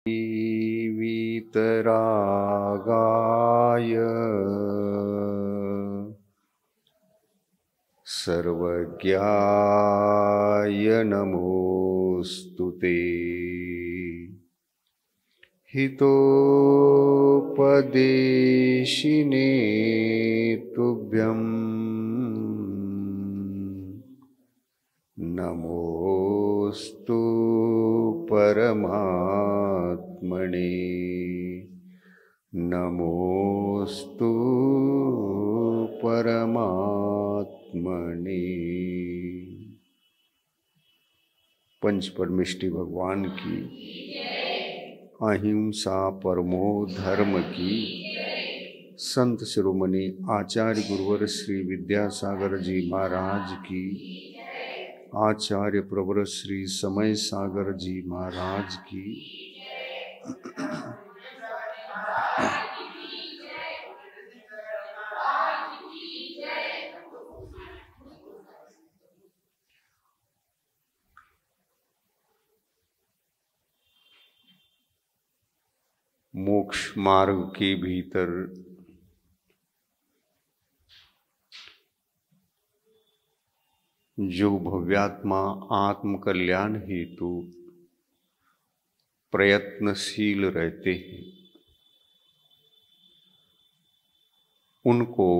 वीतरागाय सर्वज्ञाय नमोस्तुते। हितोपदेशिने तुभ्यं नमोस्तु परमात्मने। नमोस्तु परमात्मने। पंच परमेष्टि भगवान की, अहिंसा परमो धर्म की, संत शिरोमणि आचार्य गुरुवर श्री विद्यासागर जी महाराज की, आचार्य प्रवर श्री समय सागर जी महाराज की, मोक्ष मार्ग के भीतर जो भव्यात्मा आत्म कल्याण हेतु प्रयत्नशील रहते हैं, उनको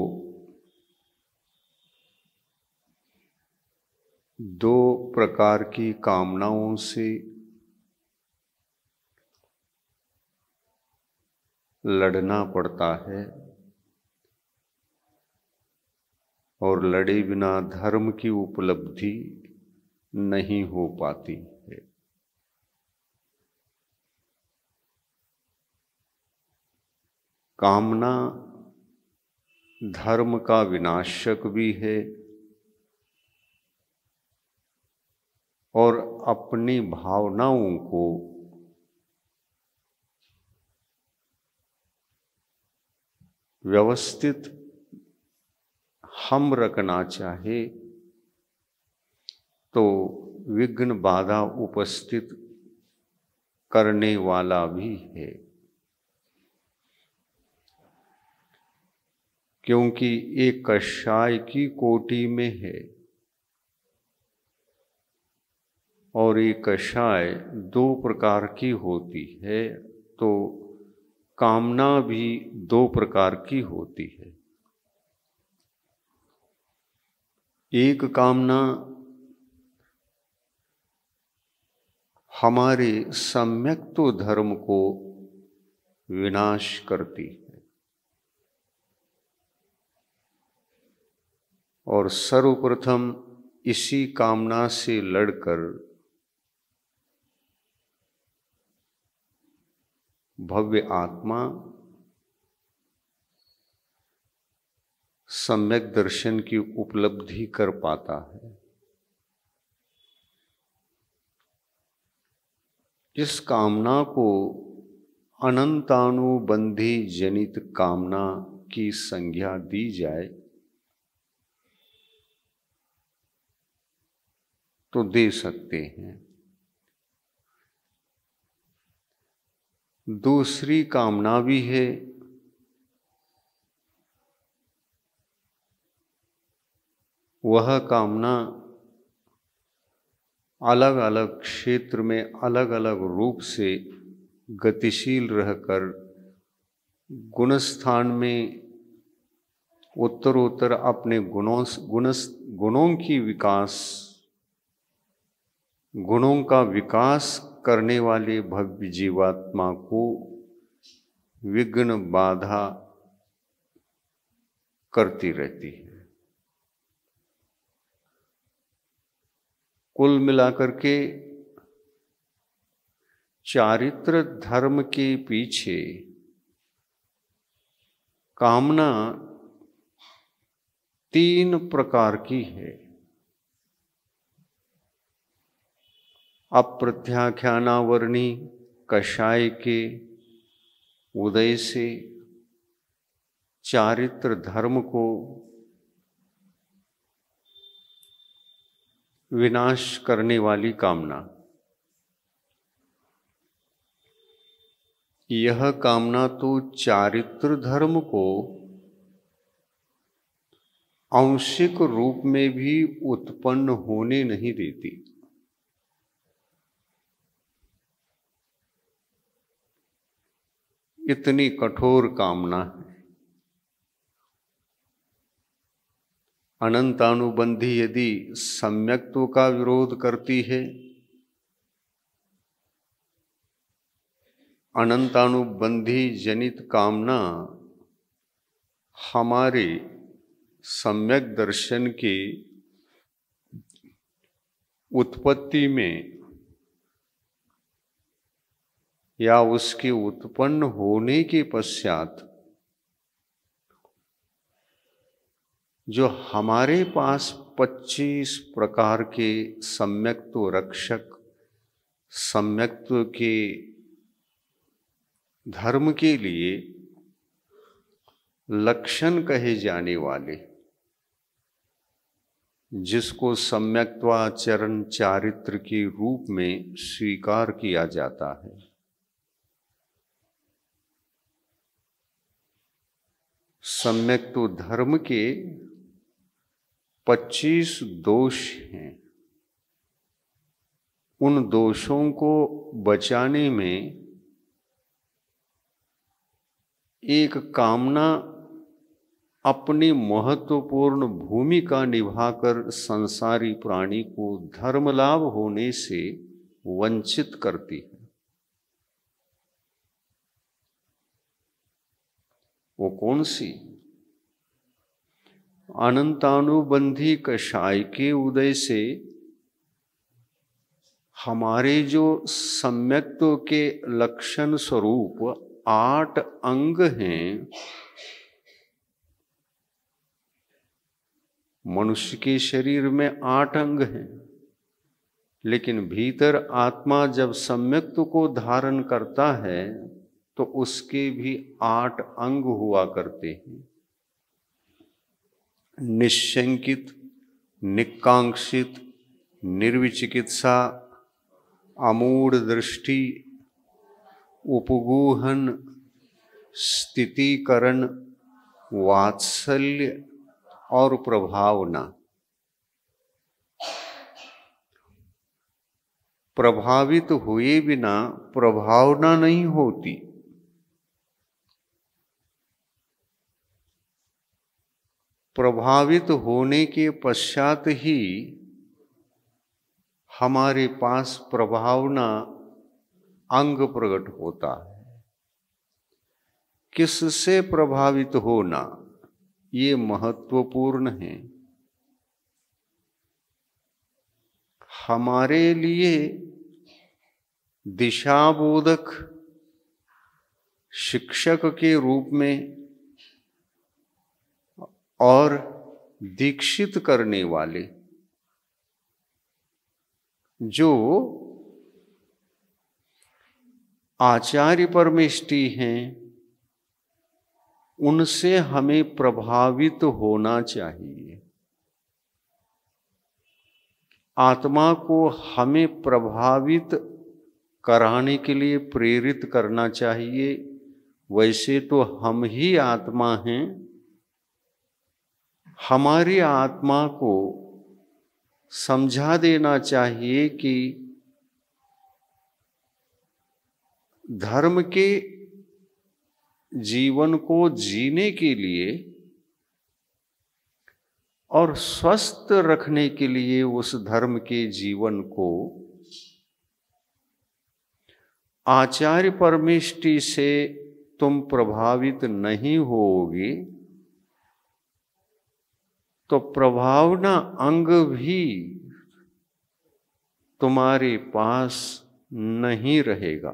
दो प्रकार की कामनाओं से लड़ना पड़ता है और लड़े बिना धर्म की उपलब्धि नहीं हो पाती है। कामना धर्म का विनाशक भी है और अपनी भावनाओं को व्यवस्थित हम रखना चाहे तो विघ्न बाधा उपस्थित करने वाला भी है, क्योंकि एक कषाय की कोटि में है और एक कषाय दो प्रकार की होती है, तो कामना भी दो प्रकार की होती है। एक कामना हमारे सम्यक तो धर्म को विनाश करती है और सर्वप्रथम इसी कामना से लड़कर भव्य आत्मा सम्यक दर्शन की उपलब्धि कर पाता है। इस कामना को अनंतानुबंधी जनित कामना की संज्ञा दी जाए तो दे सकते हैं। दूसरी कामना भी है, वह कामना अलग अलग क्षेत्र में अलग अलग रूप से गतिशील रहकर गुणस्थान में उत्तरोत्तर अपने गुणों का विकास करने वाले भव्य जीवात्मा को विघ्न बाधा करती रहती है। कुल मिलाकर के चारित्र धर्म के पीछे कामना तीन प्रकार की है। अप्रत्याख्यानावर्णी कषाय के उदय से चारित्र धर्म को विनाश करने वाली कामना, यह कामना तो चारित्र धर्म को आंशिक रूप में भी उत्पन्न होने नहीं देती। इतनी कठोर कामना है। अनंतानुबंधी यदि सम्यक्त्व का विरोध करती है, अनंतानुबंधी जनित कामना हमारे सम्यक दर्शन के उत्पत्ति में या उसके उत्पन्न होने के पश्चात जो हमारे पास 25 प्रकार के सम्यक्त्व रक्षक, सम्यक्त्व के धर्म के लिए लक्षण कहे जाने वाले, जिसको सम्यक्त्वाचरण चारित्र के रूप में स्वीकार किया जाता है, सम्यक्त्व धर्म के 25 दोष हैं। उन दोषों को बचाने में एक कामना अपनी महत्वपूर्ण भूमिका निभाकर संसारी प्राणी को धर्म लाभ होने से वंचित करती है। वो कौन सी? अनंतानुबंधी कषाय के उदय से हमारे जो सम्यक्त्व के लक्षण स्वरूप 8 अंग हैं, मनुष्य के शरीर में 8 अंग हैं, लेकिन भीतर आत्मा जब सम्यक्त्व को धारण करता है तो उसके भी 8 अंग हुआ करते हैं। निश्शंकित, निकांक्षित, निर्विचिकित्सा, अमूढ़ दृष्टि, उपगूहन, स्थितीकरण, वात्सल्य और प्रभावना। प्रभावित हुए बिना प्रभावना नहीं होती। प्रभावित होने के पश्चात ही हमारे पास प्रभावना अंग प्रकट होता है। किससे प्रभावित होना, ये महत्वपूर्ण है। हमारे लिए दिशाबोधक शिक्षक के रूप में और दीक्षित करने वाले जो आचार्य परमेष्टि हैं, उनसे हमें प्रभावित होना चाहिए। आत्मा को हमें प्रभावित कराने के लिए प्रेरित करना चाहिए। वैसे तो हम ही आत्मा हैं। हमारी आत्मा को समझा देना चाहिए कि धर्म के जीवन को जीने के लिए और स्वस्थ रखने के लिए उस धर्म के जीवन को आचार्य परमेष्टि से तुम प्रभावित नहीं होगे तो प्रभावना अंग भी तुम्हारे पास नहीं रहेगा,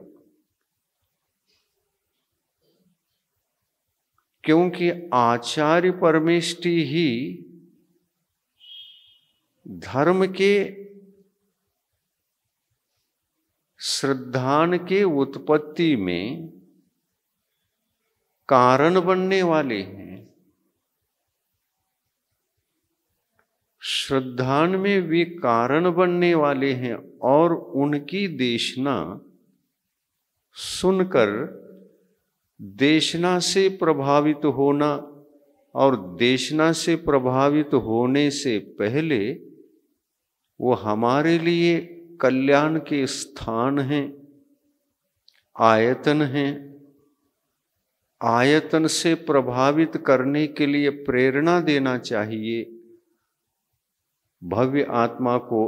क्योंकि आचार्य परमेष्टि ही धर्म के श्रद्धान के उत्पत्ति में कारण बनने वाले हैं। श्रद्धान में वे कारण बनने वाले हैं और उनकी देशना सुनकर देशना से प्रभावित होना और देशना से प्रभावित होने से पहले वो हमारे लिए कल्याण के स्थान हैं, आयतन हैं। आयतन से प्रभावित करने के लिए प्रेरणा देना चाहिए भव्य आत्मा को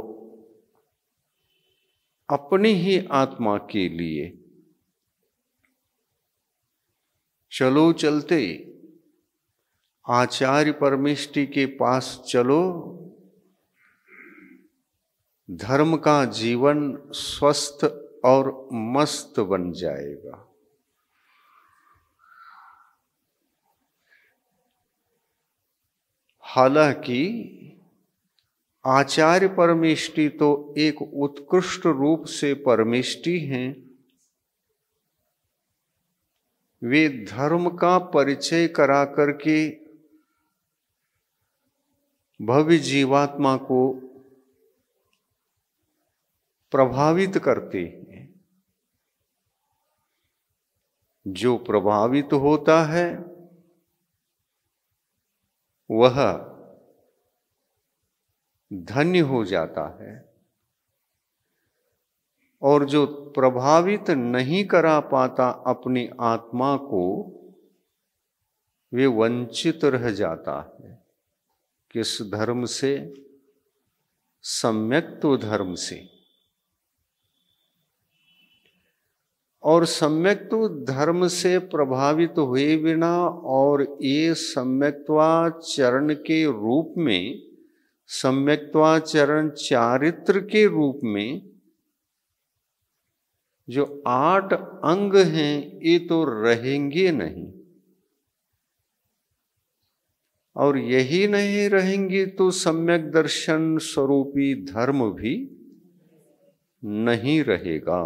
अपनी ही आत्मा के लिए। चलो चलते आचार्य परमेष्टि के पास चलो, धर्म का जीवन स्वस्थ और मस्त बन जाएगा। हालांकि आचार्य परमेष्टि तो एक उत्कृष्ट रूप से परमेष्टि हैं। वे धर्म का परिचय करा करके भव्य जीवात्मा को प्रभावित करते हैं। जो प्रभावित होता है वह धन्य हो जाता है, और जो प्रभावित नहीं करा पाता अपनी आत्मा को, वे वंचित रह जाता है। किस धर्म से? सम्यक्त्व धर्म से। और सम्यक्त्व धर्म से प्रभावित हुए बिना और ये सम्यक्त्वाचरण के रूप में, सम्यक्त्वाचरण चारित्र के रूप में जो 8 अंग हैं, ये तो रहेंगे नहीं। और यही नहीं रहेंगे तो सम्यक दर्शन स्वरूपी धर्म भी नहीं रहेगा।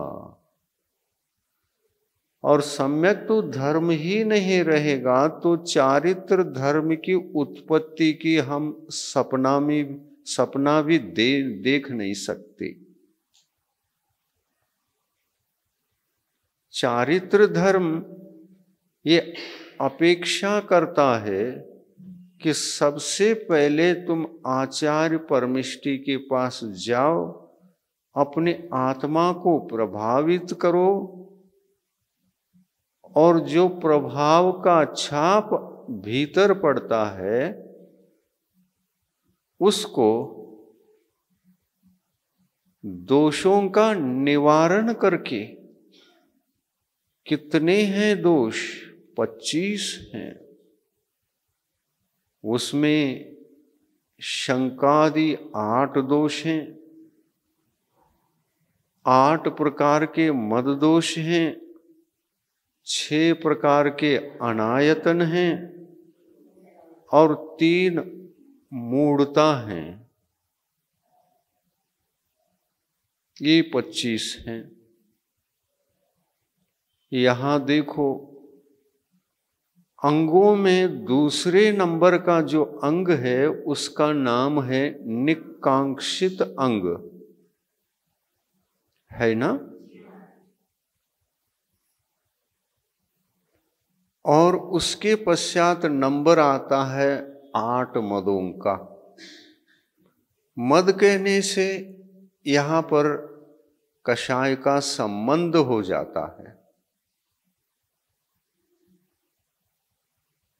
और सम्यक तो धर्म ही नहीं रहेगा तो चारित्र धर्म की उत्पत्ति की हम सपना भी देख नहीं सकते। चारित्र धर्म ये अपेक्षा करता है कि सबसे पहले तुम आचार्य परमेष्टि के पास जाओ, अपने आत्मा को प्रभावित करो, और जो प्रभाव का छाप भीतर पड़ता है उसको दोषों का निवारण करके, कितने हैं दोष? 25 हैं। उसमें शंकादि 8 दोष हैं, 8 प्रकार के मद दोष हैं, 6 प्रकार के अनायतन हैं और 3 मूढ़ता हैं। ये 25 हैं। यहां देखो, अंगों में दूसरे नंबर का जो अंग है उसका नाम है निकांक्षित अंग, है ना? और उसके पश्चात नंबर आता है 8 मदों का। मद कहने से यहां पर कषाय का संबंध हो जाता है।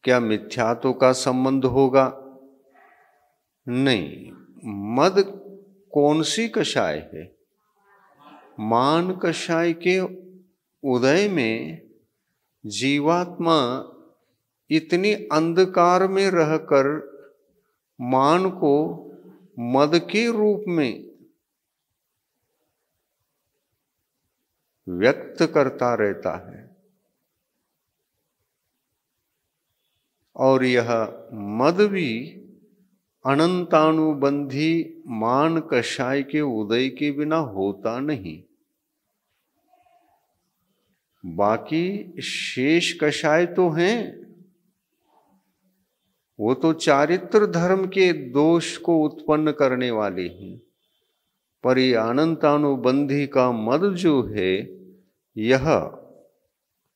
क्या मिथ्यात्व का संबंध होगा? नहीं। मद कौन सी कषाय है? मान कषाय के उदय में जीवात्मा इतनी अंधकार में रहकर मान को मद के रूप में व्यक्त करता रहता है, और यह मद भी अनंतानुबंधी मान कषाय के उदय के बिना होता नहीं। बाकी शेष कषाय तो हैं, वो तो चारित्र धर्म के दोष को उत्पन्न करने वाले हैं, पर ये अनंतानुबंधी का मद जो है, यह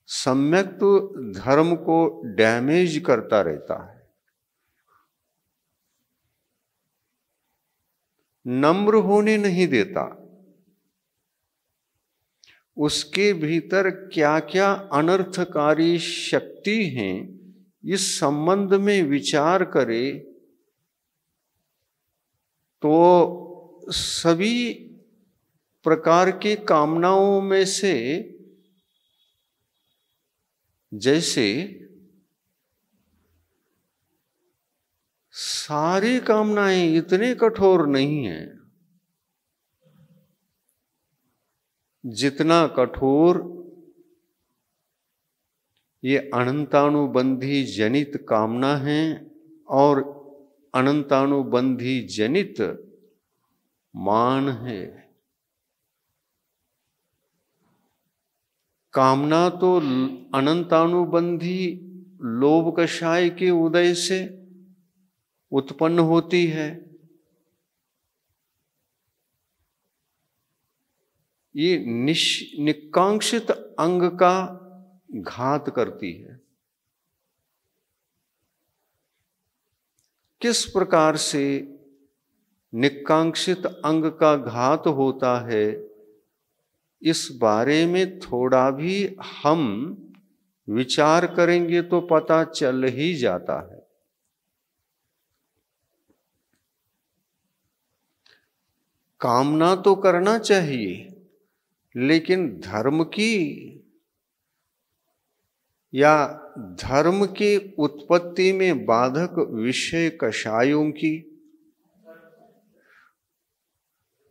सम्यक तो धर्म को डैमेज करता रहता है। नम्र होने नहीं देता। उसके भीतर क्या क्या अनर्थकारी शक्ति हैं, इस संबंध में विचार करे तो सभी प्रकार की कामनाओं में से जैसे सारी कामनाएं इतने कठोर नहीं हैं जितना कठोर ये अनंतानुबंधी जनित कामना है और अनंतानुबंधी जनित मान है। कामना तो अनंतानुबंधी लोभ कषाय के उदय से उत्पन्न होती है। ये निकांक्षित अंग का घात करती है। किस प्रकार से निकांक्षित अंग का घात होता है, इस बारे में थोड़ा भी हम विचार करेंगे तो पता चल ही जाता है। कामना तो करना चाहिए, लेकिन धर्म की या धर्म की उत्पत्ति में बाधक विषय कषायों की,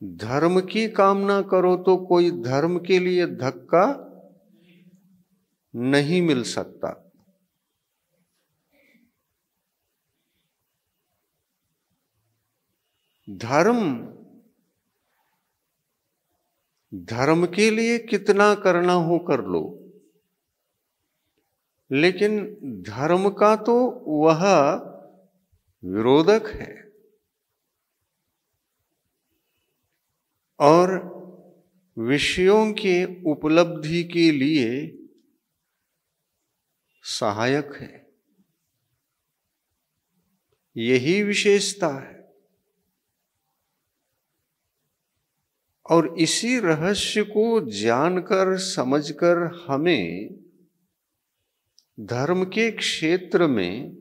धर्म की कामना करो तो कोई धर्म के लिए धक्का नहीं मिल सकता। धर्म के लिए कितना करना हो कर लो, लेकिन धर्म का तो वह विरोधक है और विषयों के उपलब्धि के लिए सहायक है। यही विशेषता है। और इसी रहस्य को जानकर समझकर हमें धर्म के क्षेत्र में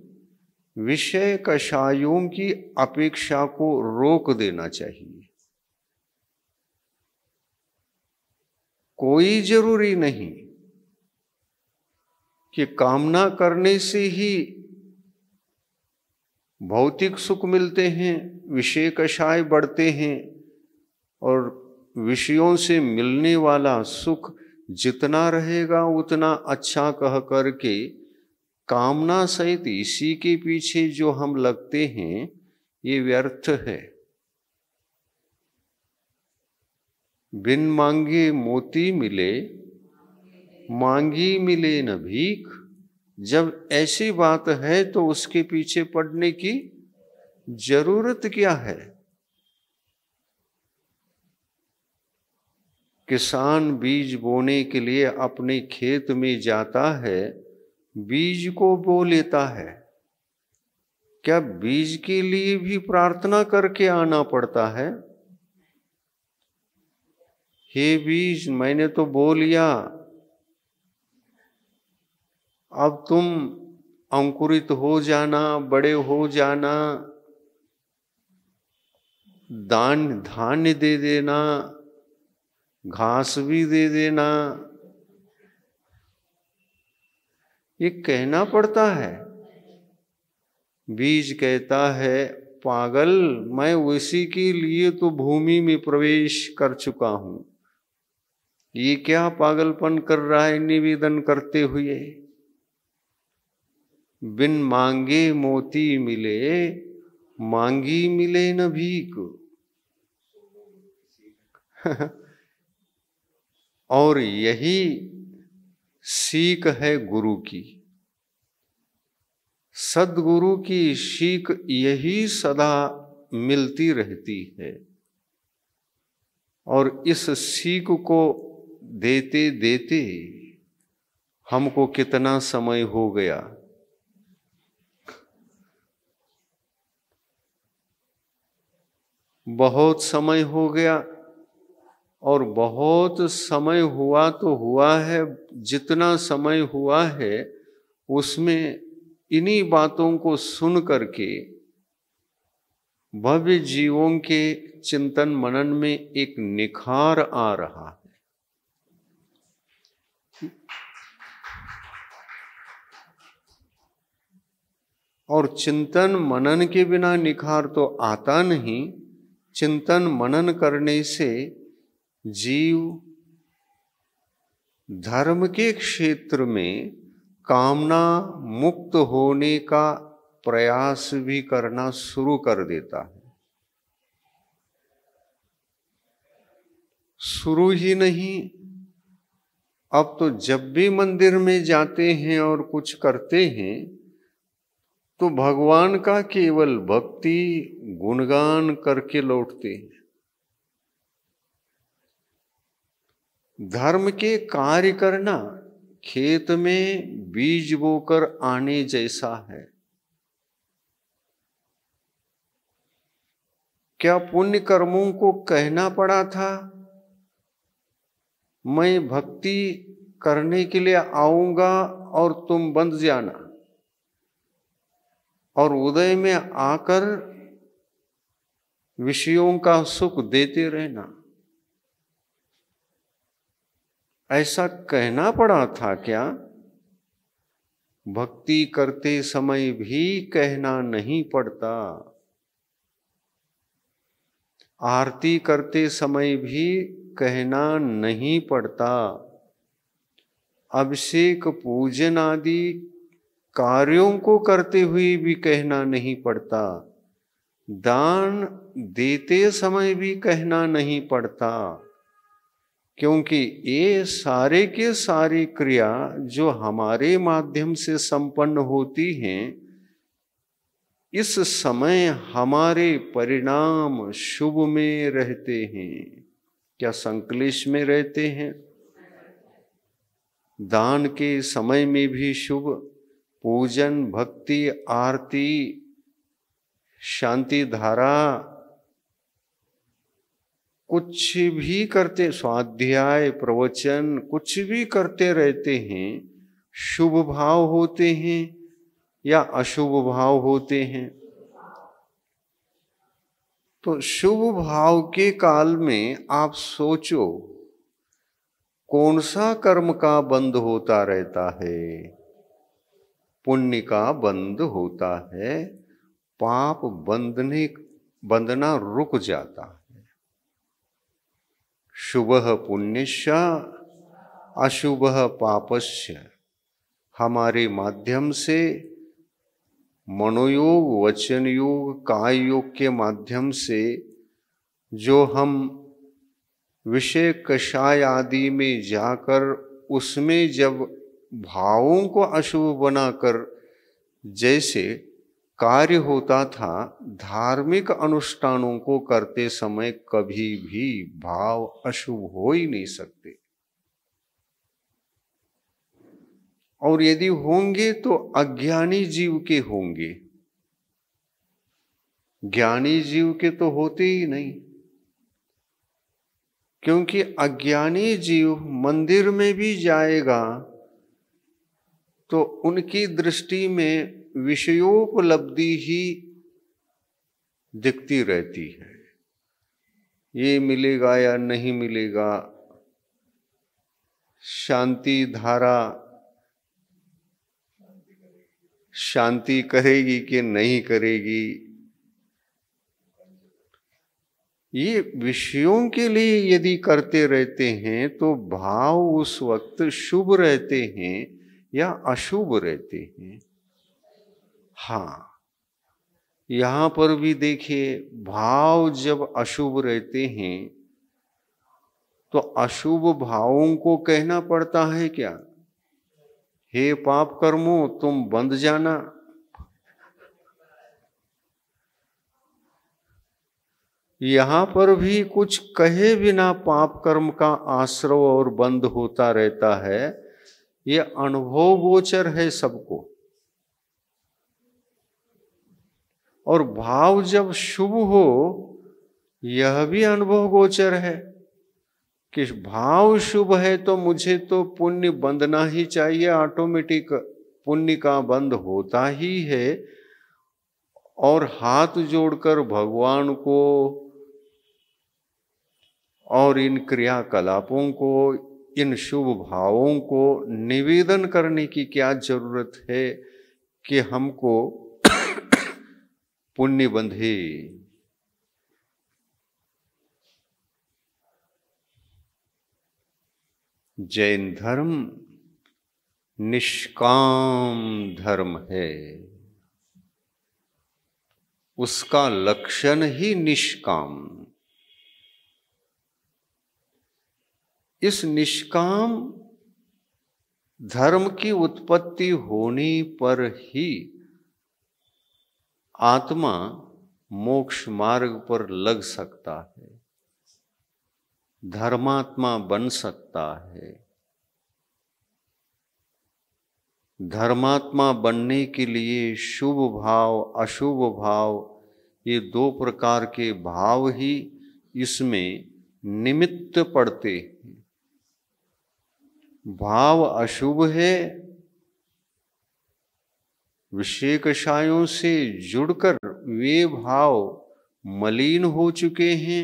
विषय कषायों की अपेक्षा को रोक देना चाहिए। कोई जरूरी नहीं कि कामना करने से ही भौतिक सुख मिलते हैं, विषय कषाय बढ़ते हैं और विषयों से मिलने वाला सुख जितना रहेगा उतना अच्छा कह करके कामना सहित इसी के पीछे जो हम लगते हैं ये व्यर्थ है। बिन मांगे मोती मिले, मांगी मिले न भीख। जब ऐसी बात है तो उसके पीछे पड़ने की जरूरत क्या है। किसान बीज बोने के लिए अपने खेत में जाता है, बीज को बो लेता है। क्या बीज के लिए भी प्रार्थना करके आना पड़ता है? हे बीज, मैंने तो बो लिया, अब तुम अंकुरित हो जाना, बड़े हो जाना, धान्य दे देना, घास भी दे देना, ये कहना पड़ता है। बीज कहता है, पागल, मैं उसी के लिए तो भूमि में प्रवेश कर चुका हूं। ये क्या पागलपन कर रहा है निवेदन करते हुए। बिन मांगे मोती मिले, मांगी मिले न भीख। और यही सीख है गुरु की। सद्गुरु की सीख यही सदा मिलती रहती है। और इस सीख को देते देते हमको कितना समय हो गया। बहुत समय हो गया, और बहुत समय हुआ तो हुआ है। जितना समय हुआ है उसमें इन्हीं बातों को सुन करके भव्य जीवों के चिंतन मनन में एक निखार आ रहा है। और चिंतन मनन के बिना निखार तो आता नहीं। चिंतन मनन करने से जीव धर्म के क्षेत्र में कामना मुक्त होने का प्रयास भी करना शुरू कर देता है। शुरू ही नहीं, अब तो जब भी मंदिर में जाते हैं और कुछ करते हैं तो भगवान का केवल भक्ति गुणगान करके लौटते हैं। धर्म के कार्य करना खेत में बीज बोकर आने जैसा है। क्या पुण्य कर्मों को कहना पड़ा था, मैं भक्ति करने के लिए आऊंगा और तुम बंध जाना, और उदय में आकर विषयों का सुख देते रहना? ऐसा कहना पड़ा था क्या? भक्ति करते समय भी कहना नहीं पड़ता, आरती करते समय भी कहना नहीं पड़ता, अभिषेक पूजन आदि कार्यों को करते हुए भी कहना नहीं पड़ता, दान देते समय भी कहना नहीं पड़ता, क्योंकि ये सारे के सारी क्रिया जो हमारे माध्यम से संपन्न होती हैं, इस समय हमारे परिणाम शुभ में रहते हैं। क्या संक्लेश में रहते हैं? दान के समय में भी शुभ, पूजन, भक्ति, आरती, शांति धारा, कुछ भी करते, स्वाध्याय, प्रवचन, कुछ भी करते रहते हैं, शुभ भाव होते हैं या अशुभ भाव होते हैं? तो शुभ भाव के काल में आप सोचो कौन सा कर्म का बंध होता रहता है? पुण्य का बंध होता है, पाप बंधना रुक जाता है। शुभः पुण्यस्य अशुभः पापस्य। हमारे माध्यम से मनोयोग, वचन योग, काय योग के माध्यम से जो हम विषय कषाय आदि में जाकर उसमें जब भावों को अशुभ बनाकर जैसे कार्य होता था, धार्मिक अनुष्ठानों को करते समय कभी भी भाव अशुभ हो ही नहीं सकते। और यदि होंगे तो अज्ञानी जीव के होंगे, ज्ञानी जीव के तो होते ही नहीं। क्योंकि अज्ञानी जीव मंदिर में भी जाएगा तो उनकी दृष्टि में विषयोपलब्धि ही दिखती रहती है। ये मिलेगा या नहीं मिलेगा, शांति धारा शांति करेगी कि नहीं करेगी, ये विषयों के लिए यदि करते रहते हैं तो भाव उस वक्त शुभ रहते हैं या अशुभ रहते हैं। हाँ, यहां पर भी देखिए, भाव जब अशुभ रहते हैं तो अशुभ भावों को कहना पड़ता है क्या? हे पाप कर्मों, तुम बंध जाना। यहां पर भी कुछ कहे बिना पाप कर्म का आश्रव और बंध होता रहता है। ये अनुभव गोचर है सबको। और भाव जब शुभ हो, यह भी अनुभव गोचर है कि भाव शुभ है तो मुझे तो पुण्य बंधना ही चाहिए, ऑटोमेटिक पुण्य का बंध होता ही है। और हाथ जोड़कर भगवान को और इन क्रियाकलापों को, इन शुभ भावों को निवेदन करने की क्या जरूरत है कि हमको पुण्य बंधे। जैन धर्म निष्काम धर्म है, उसका लक्षण ही निष्काम। इस निष्काम धर्म की उत्पत्ति होने पर ही आत्मा मोक्ष मार्ग पर लग सकता है, धर्मात्मा बन सकता है। धर्मात्मा बनने के लिए शुभ भाव अशुभ भाव, ये दो प्रकार के भाव ही इसमें निमित्त पड़ते हैं। भाव अशुभ है, विषय कषायों से जुड़कर वे भाव मलिन हो चुके हैं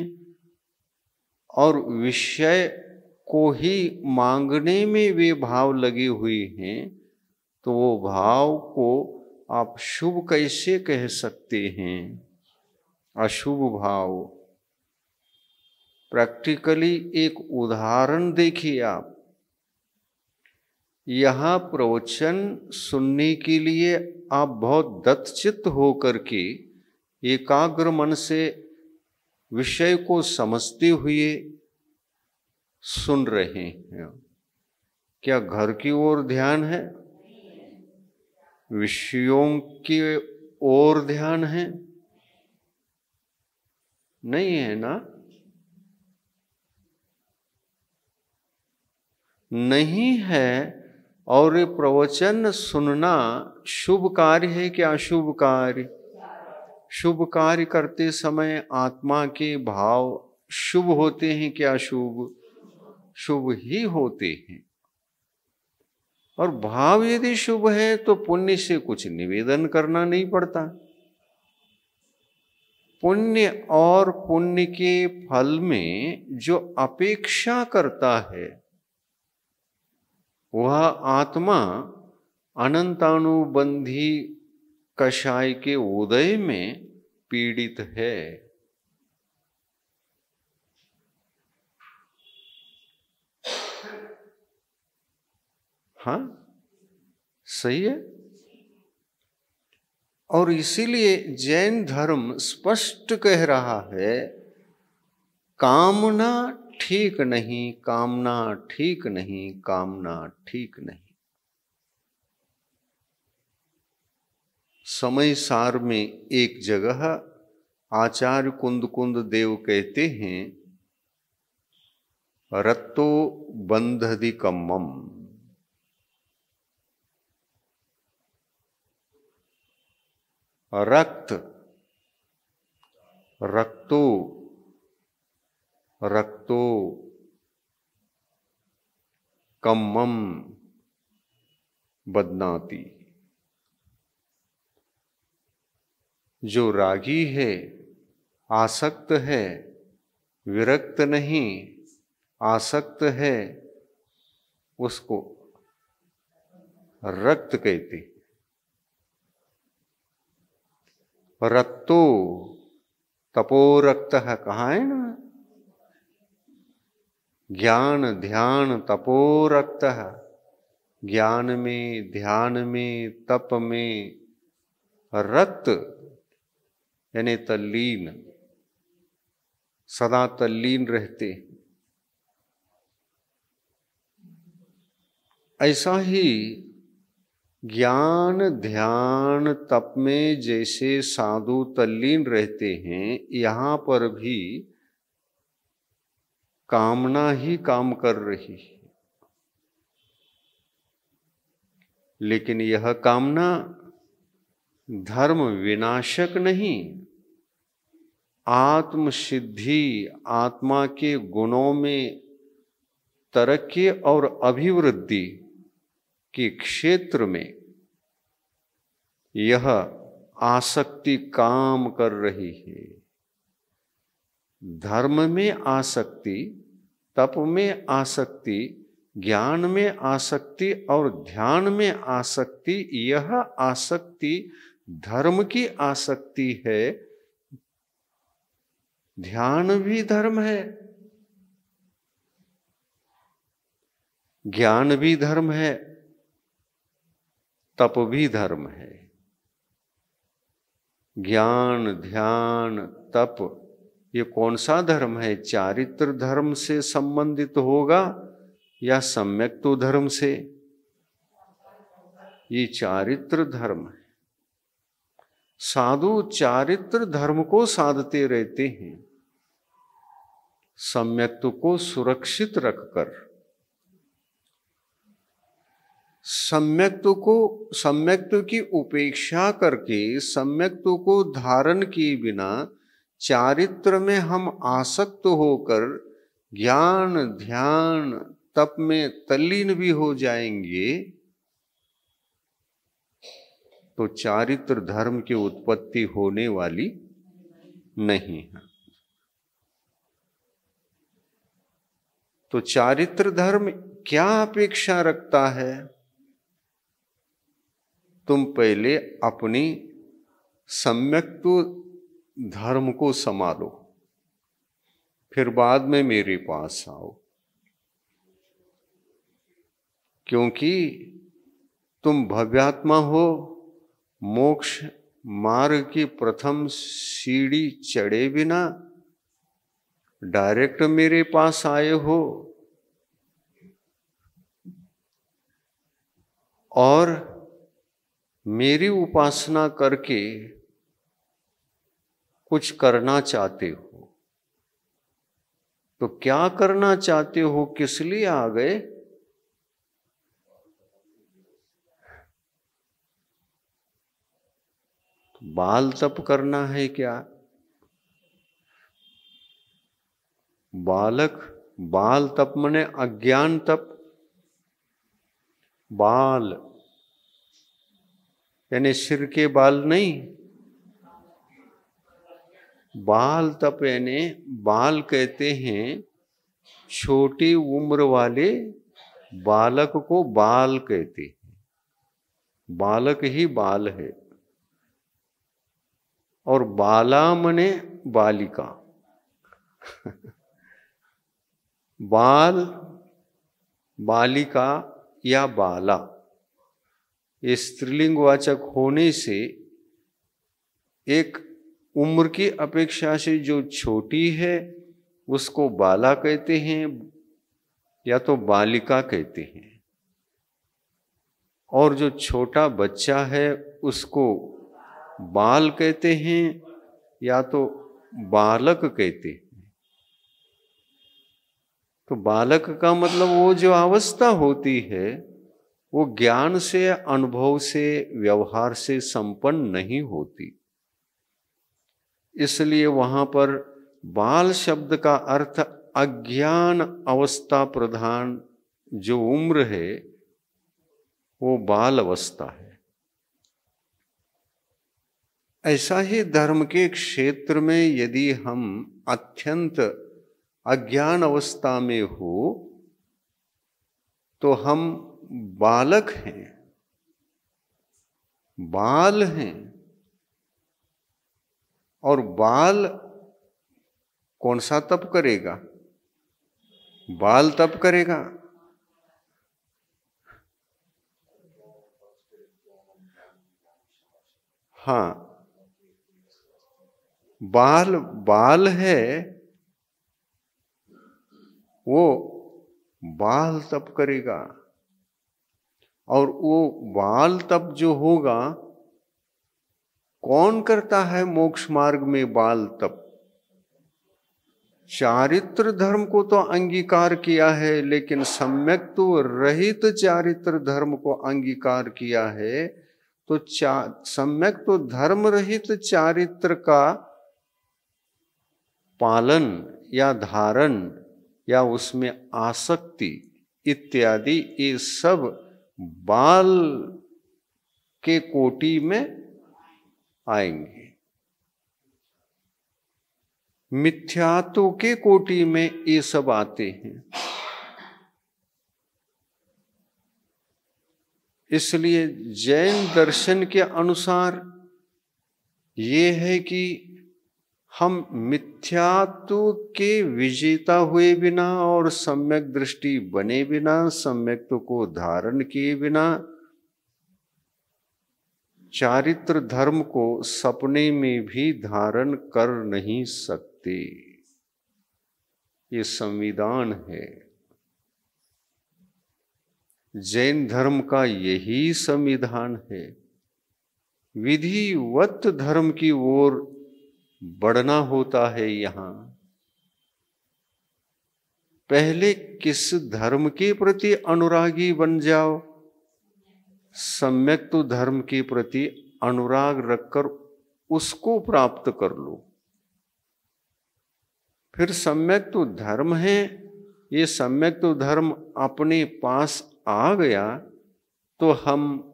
और विषय को ही मांगने में वे भाव लगे हुए हैं, तो वो भाव को आप शुभ कैसे कह सकते हैं? अशुभ भाव। प्रैक्टिकली एक उदाहरण देखिए आप। यहाँ प्रवचन सुनने के लिए आप बहुत दत्तचित्त होकर के एकाग्र मन से विषय को समझते हुए सुन रहे हैं। क्या घर की ओर ध्यान है? विषयों की ओर ध्यान है? नहीं है ना? नहीं है। और ये प्रवचन सुनना शुभ कार्य है कि अशुभ कार्य? शुभ कार्य करते समय आत्मा के भाव शुभ होते हैं कि अशुभ? शुभ ही होते हैं। और भाव यदि शुभ है तो पुण्य से कुछ निवेदन करना नहीं पड़ता। पुण्य और पुण्य के फल में जो अपेक्षा करता है वह आत्मा अनंतानुबंधी कषाय के उदय में पीड़ित है। हाँ, सही है। और इसीलिए जैन धर्म स्पष्ट कह रहा है, कामना ठीक नहीं, कामना ठीक नहीं, कामना ठीक नहीं। समय सार में एक जगह आचार्य कुंद कुंद देव कहते हैं, रत्तो बंधधि कम्मम। रक्त, रक्तो, रक्तो कम्मम बदनाती। जो रागी है, आसक्त है, विरक्त नहीं, आसक्त है, उसको रक्त कहते। रक्तो, तपोरक्त है, कहाँ है ना? ज्ञान ध्यान तपोरक्त है। ज्ञान में, ध्यान में, तप में रक्त यानी तल्लीन, सदा तल्लीन रहते। ऐसा ही ज्ञान ध्यान तप में जैसे साधु तल्लीन रहते हैं, यहाँ पर भी कामना ही काम कर रही है। लेकिन यह कामना धर्म विनाशक नहीं, आत्म सिद्धि, आत्मा के गुणों में तरक्की और अभिवृद्धि के क्षेत्र में यह आसक्ति काम कर रही है। धर्म में आसक्ति, तप में आसक्ति, ज्ञान में आसक्ति और ध्यान में आसक्ति, यह आसक्ति धर्म की आसक्ति है। ध्यान भी धर्म है, ज्ञान भी धर्म है, तप भी धर्म है। ज्ञान, ध्यान, तप, ये कौन सा धर्म है? चारित्र धर्म से संबंधित होगा या सम्यक तो धर्म से? ये चारित्र धर्म है। साधु चारित्र धर्म को साधते रहते हैं, सम्यक्त्व को सुरक्षित रखकर। सम्यक्त्व की उपेक्षा करके, सम्यक्त्व को धारण किए बिना चारित्र में हम आसक्त होकर ज्ञान, ध्यान, तप में तल्लीन भी हो जाएंगे तो चारित्र धर्म की उत्पत्ति होने वाली नहीं है। तो चारित्र धर्म क्या अपेक्षा रखता है? तुम पहले अपनी सम्यक्त्व धर्म को संभालो, फिर बाद में मेरे पास आओ। क्योंकि तुम भव्यात्मा हो, मोक्ष मार्ग की प्रथम सीढ़ी चढ़े बिना डायरेक्ट मेरे पास आए हो, और मेरी उपासना करके कुछ करना चाहते हो। तो क्या करना चाहते हो? किस लिए आ गए? बाल तप करना है क्या? बाल तप मने अज्ञान तप। बाल यानी सिर के बाल नहीं, बाल तप यानी बाल कहते हैं छोटी उम्र वाले बालक को बाल कहते हैं। बालक ही बाल है। और बाला मने बालिका। बाल, बालिका या बाला, ये स्त्रीलिंगवाचक होने से एक उम्र की अपेक्षा से जो छोटी है उसको बाला कहते हैं या तो बालिका कहते हैं, और जो छोटा बच्चा है उसको बाल कहते हैं या तो बालक कहते हैं। तो बालक का मतलब वो जो अवस्था होती है वो ज्ञान से, अनुभव से, व्यवहार से संपन्न नहीं होती। इसलिए वहां पर बाल शब्द का अर्थ अज्ञान अवस्था प्रधान जो उम्र है वो बाल अवस्था है। ऐसा ही धर्म के क्षेत्र में यदि हम अत्यंत अज्ञान अवस्था में हो तो हम बालक हैं, बाल हैं। और बाल कौन सा तप करेगा? बाल तप करेगा। हाँ, बाल है वो बाल तप करेगा। और वो बाल तप जो होगा, कौन करता है मोक्ष मार्ग में बाल तप? चारित्र धर्म को तो अंगीकार किया है, लेकिन सम्यक तो रहित चारित्र धर्म को अंगीकार किया है। तो सम्यक तो धर्म रहित चारित्र का पालन या धारण या उसमें आसक्ति इत्यादि ये सब बाल के कोटि में आएंगे। मिथ्यात्व के कोटि में ये सब आते हैं। इसलिए जैन दर्शन के अनुसार ये है कि हम मिथ्यात्व के विजेता हुए बिना और सम्यक दृष्टि बने बिना, सम्यक्त्व को धारण किए बिना चारित्र धर्म को सपने में भी धारण कर नहीं सकते। ये संविधान है। जैन धर्म का यही संविधान है। विधिवत धर्म की ओर बढ़ना होता है। यहाँ पहले किस धर्म के प्रति अनुरागी बन जाओ, सम्यक तो धर्म के प्रति अनुराग रखकर उसको प्राप्त कर लो। फिर सम्यक तो धर्म है, ये सम्यक तो धर्म अपने पास आ गया तो हम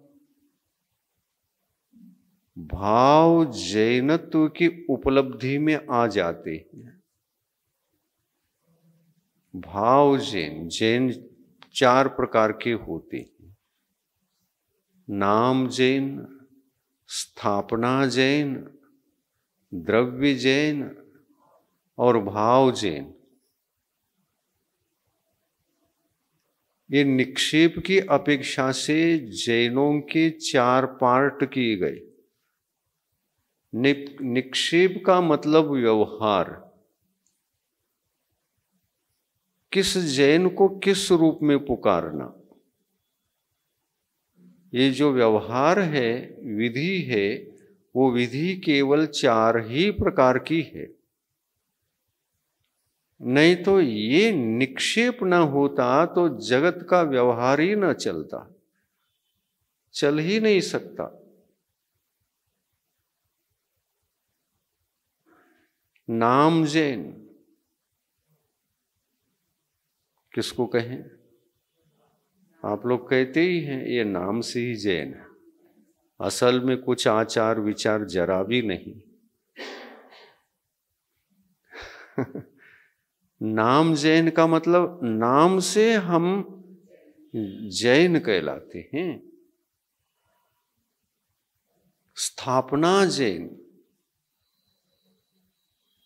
भाव जैनत्व की उपलब्धि में आ जाते हैं। भाव जैन, जैन 4 प्रकार के होते हैं। नाम जैन, स्थापना जैन, द्रव्य जैन और भाव जैन। ये निक्षेप की अपेक्षा से जैनों के 4 पार्ट किए गए। निक्षेप का मतलब व्यवहार। किस जैन को किस रूप में पुकारना, ये जो व्यवहार है, विधि है, वो विधि केवल 4 ही प्रकार की है। नहीं तो ये निक्षेप न होता तो जगत का व्यवहार ही न चलता, चल ही नहीं सकता। नाम जैन किसको कहें? आप लोग कहते ही हैं ये नाम से ही जैन है, असल में कुछ आचार विचार जरा भी नहीं। नाम जैन का मतलब नाम से हम जैन कहलाते हैं। स्थापना जैन,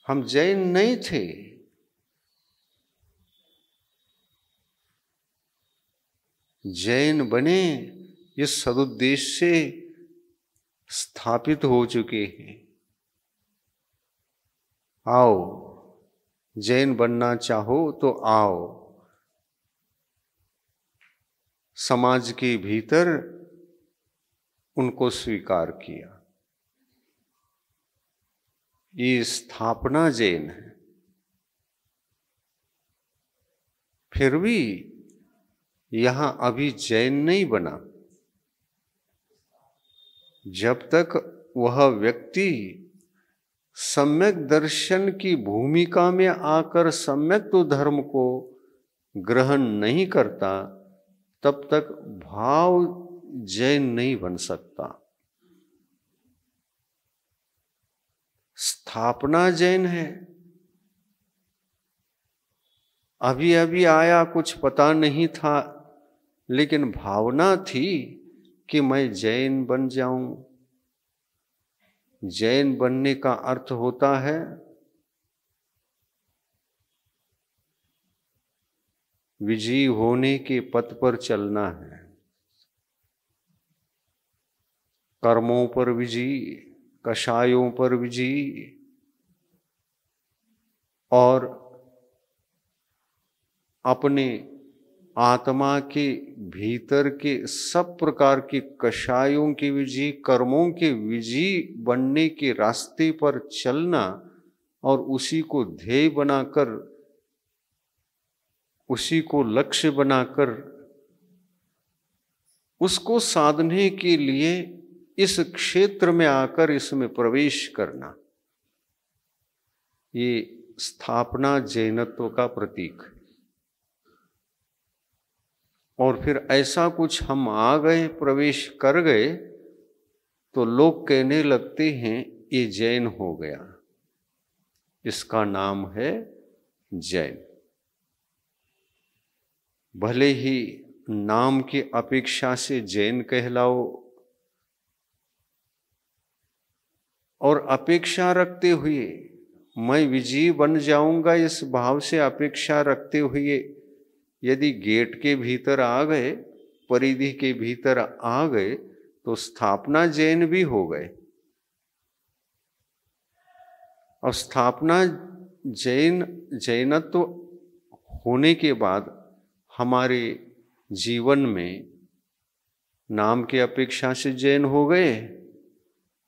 हम जैन नहीं थे, जैन बने इस सदुद्देश्य से स्थापित हो चुके हैं। आओ, जैन बनना चाहो तो आओ। समाज के भीतर उनको स्वीकार किया। ये स्थापना जैन है। फिर भी यहां अभी जैन नहीं बना जब तक वह व्यक्ति सम्यक दर्शन की भूमिका में आकर सम्यक तो धर्म को ग्रहण नहीं करता, तब तक भाव जैन नहीं बन सकता। स्थापना जैन है, अभी अभी आया, कुछ पता नहीं था, लेकिन भावना थी कि मैं जैन बन जाऊं। जैन बनने का अर्थ होता है विजयी होने के पथ पर चलना है, कर्मों पर विजयी, कषायों पर विजयी, और अपने आत्मा के भीतर के सब प्रकार के कषायों के विजयी, कर्मों के विजयी बनने के रास्ते पर चलना, और उसी को ध्येय बनाकर, उसी को लक्ष्य बनाकर उसको साधने के लिए इस क्षेत्र में आकर इसमें प्रवेश करना, ये स्थापना जैनत्व का प्रतीक है। और फिर ऐसा कुछ हम आ गए, प्रवेश कर गए, तो लोग कहने लगते हैं ये जैन हो गया, इसका नाम है जैन। भले ही नाम की अपेक्षा से जैन कहलाओ, और अपेक्षा रखते हुए मैं विजयी बन जाऊंगा इस भाव से अपेक्षा रखते हुए यदि गेट के भीतर आ गए, परिधि के भीतर आ गए, तो स्थापना जैन भी हो गए। और स्थापना जैनत्व होने के बाद हमारे जीवन में नाम की अपेक्षा से जैन हो गए,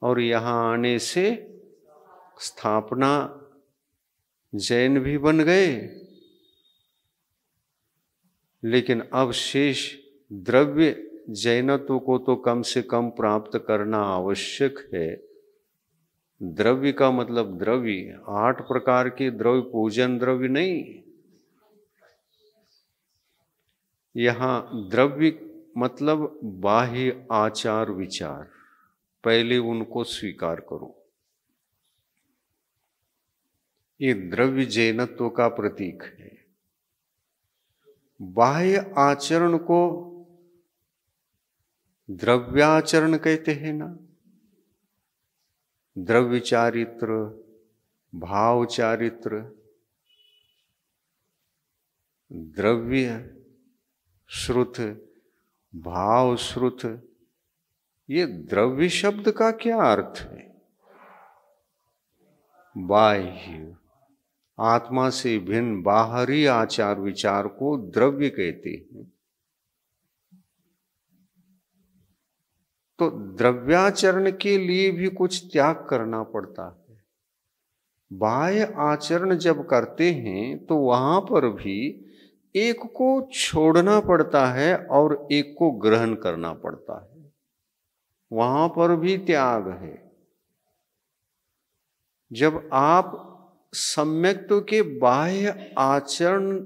और यहाँ आने से स्थापना जैन भी बन गए। लेकिन अब शेष द्रव्य जैनत्व को तो कम से कम प्राप्त करना आवश्यक है। द्रव्य का मतलब द्रव्य, 8 प्रकार के द्रव्य, पूजन द्रव्य नहीं। यहाँ द्रव्य मतलब बाह्य आचार विचार, पहले उनको स्वीकार करो। ये द्रव्य जैनत्व का प्रतीक है। बाह्य आचरण को द्रव्याचरण कहते हैं ना। द्रव्य चारित्र, भाव चारित्र, द्रव्य श्रुत, भाव श्रुत, ये द्रव्य शब्द का क्या अर्थ है? बाह्य, आत्मा से भिन्न बाहरी आचार विचार को द्रव्य कहते हैं। तो द्रव्याचरण के लिए भी कुछ त्याग करना पड़ता है। बाह्य आचरण जब करते हैं तो वहां पर भी एक को छोड़ना पड़ता है और एक को ग्रहण करना पड़ता है। वहां पर भी त्याग है। जब आप सम्यक्त्व के बाह्य आचरण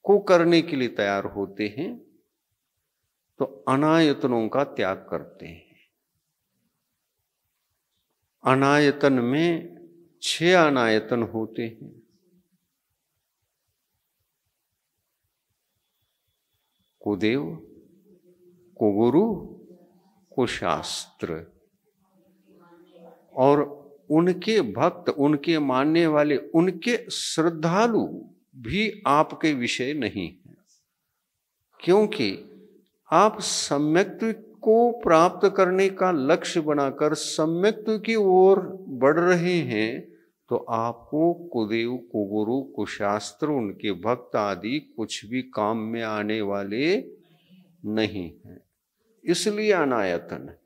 को करने के लिए तैयार होते हैं तो अनायतनों का त्याग करते हैं। अनायतन में 6 अनायतन होते हैं। कुदेव, कुगुरु, कुशास्त्र, और उनके भक्त, उनके मानने वाले, उनके श्रद्धालु भी आपके विषय नहीं है। क्योंकि आप सम्यक्त्व को प्राप्त करने का लक्ष्य बनाकर सम्यक्त्व की ओर बढ़ रहे हैं, तो आपको कुदेव, कुगुरु, कुशास्त्र, उनके भक्त आदि कुछ भी काम में आने वाले नहीं हैं। इसलिए अनायतन है।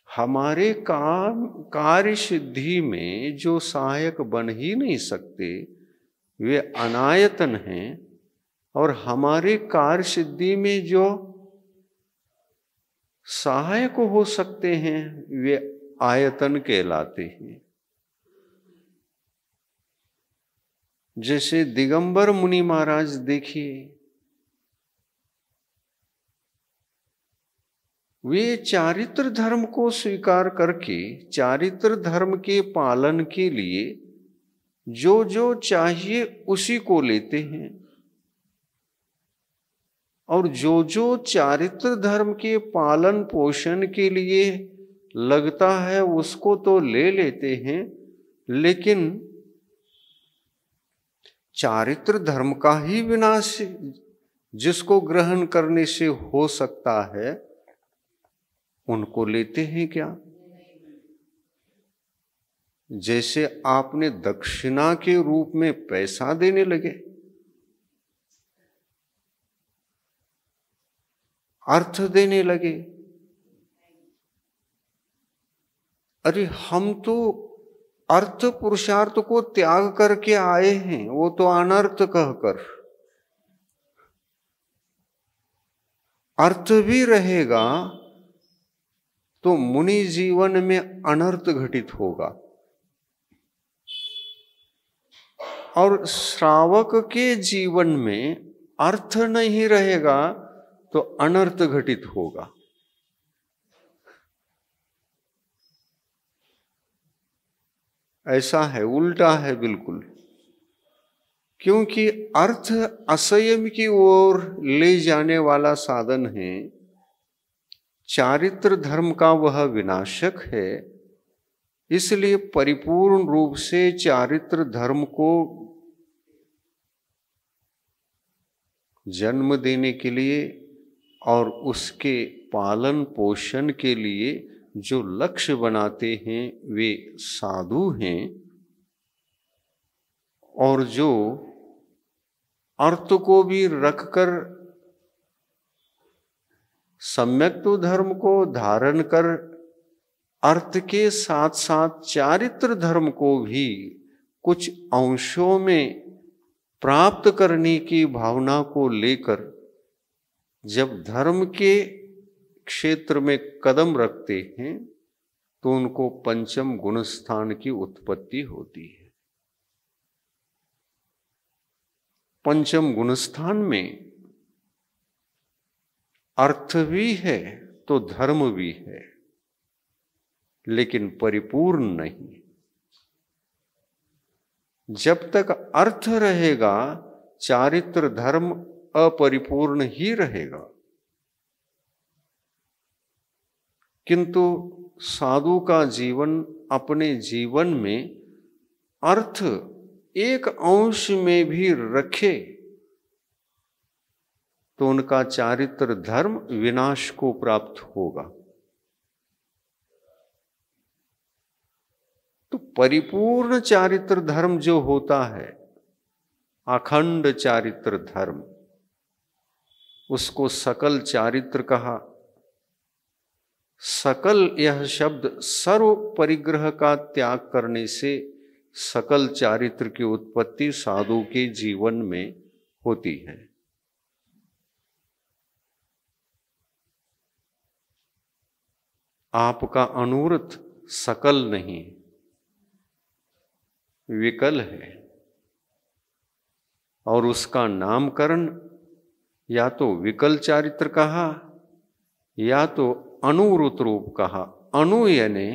हमारे काम कार्य सिद्धि में जो सहायक बन ही नहीं सकते वे अनायतन हैं, और हमारे कार्य सिद्धि में जो सहायक हो सकते हैं वे आयतन कहलाते हैं। जैसे दिगंबर मुनि महाराज देखिए, वे चारित्र धर्म को स्वीकार करके चारित्र धर्म के पालन के लिए जो जो चाहिए उसी को लेते हैं, और जो जो चारित्र धर्म के पालन पोषण के लिए लगता है उसको तो ले लेते हैं। लेकिन चारित्र धर्म का ही विनाश जिसको ग्रहण करने से हो सकता है उनको लेते हैं क्या? जैसे आपने दक्षिणा के रूप में पैसा देने लगे, अर्थ देने लगे। अरे हम तो अर्थ पुरुषार्थ को त्याग करके आए हैं, वो तो अनर्थ कहकर। अर्थ भी रहेगा तो मुनि जीवन में अनर्थ घटित होगा, और श्रावक के जीवन में अर्थ नहीं रहेगा तो अनर्थ घटित होगा। ऐसा है, उल्टा है बिल्कुल। क्योंकि अर्थ असंयम की ओर ले जाने वाला साधन है, चारित्र धर्म का वह विनाशक है। इसलिए परिपूर्ण रूप से चारित्र धर्म को जन्म देने के लिए और उसके पालन पोषण के लिए जो लक्ष्य बनाते हैं वे साधु हैं, और जो अर्थ को भी रखकर सम्यक तो धर्म को धारण कर अर्थ के साथ साथ चारित्र धर्म को भी कुछ अंशों में प्राप्त करने की भावना को लेकर जब धर्म के क्षेत्र में कदम रखते हैं तो उनको पंचम गुण स्थान की उत्पत्ति होती है। पंचम गुण स्थान में अर्थ भी है तो धर्म भी है, लेकिन परिपूर्ण नहीं। जब तक अर्थ रहेगा चारित्र धर्म अपरिपूर्ण ही रहेगा। किंतु साधु का जीवन अपने जीवन में अर्थ एक अंश में भी रखे तो उनका चारित्र धर्म विनाश को प्राप्त होगा। तो परिपूर्ण चारित्र धर्म जो होता है, अखंड चारित्र धर्म, उसको सकल चारित्र कहा। सकल यह शब्द सर्व परिग्रह का त्याग करने से सकल चारित्र की उत्पत्ति साधु के जीवन में होती है। आपका अनुरत सकल नहीं, विकल है, और उसका नामकरण या तो विकल चारित्र कहा या तो अनुवृत रूप कहा। अनु यानी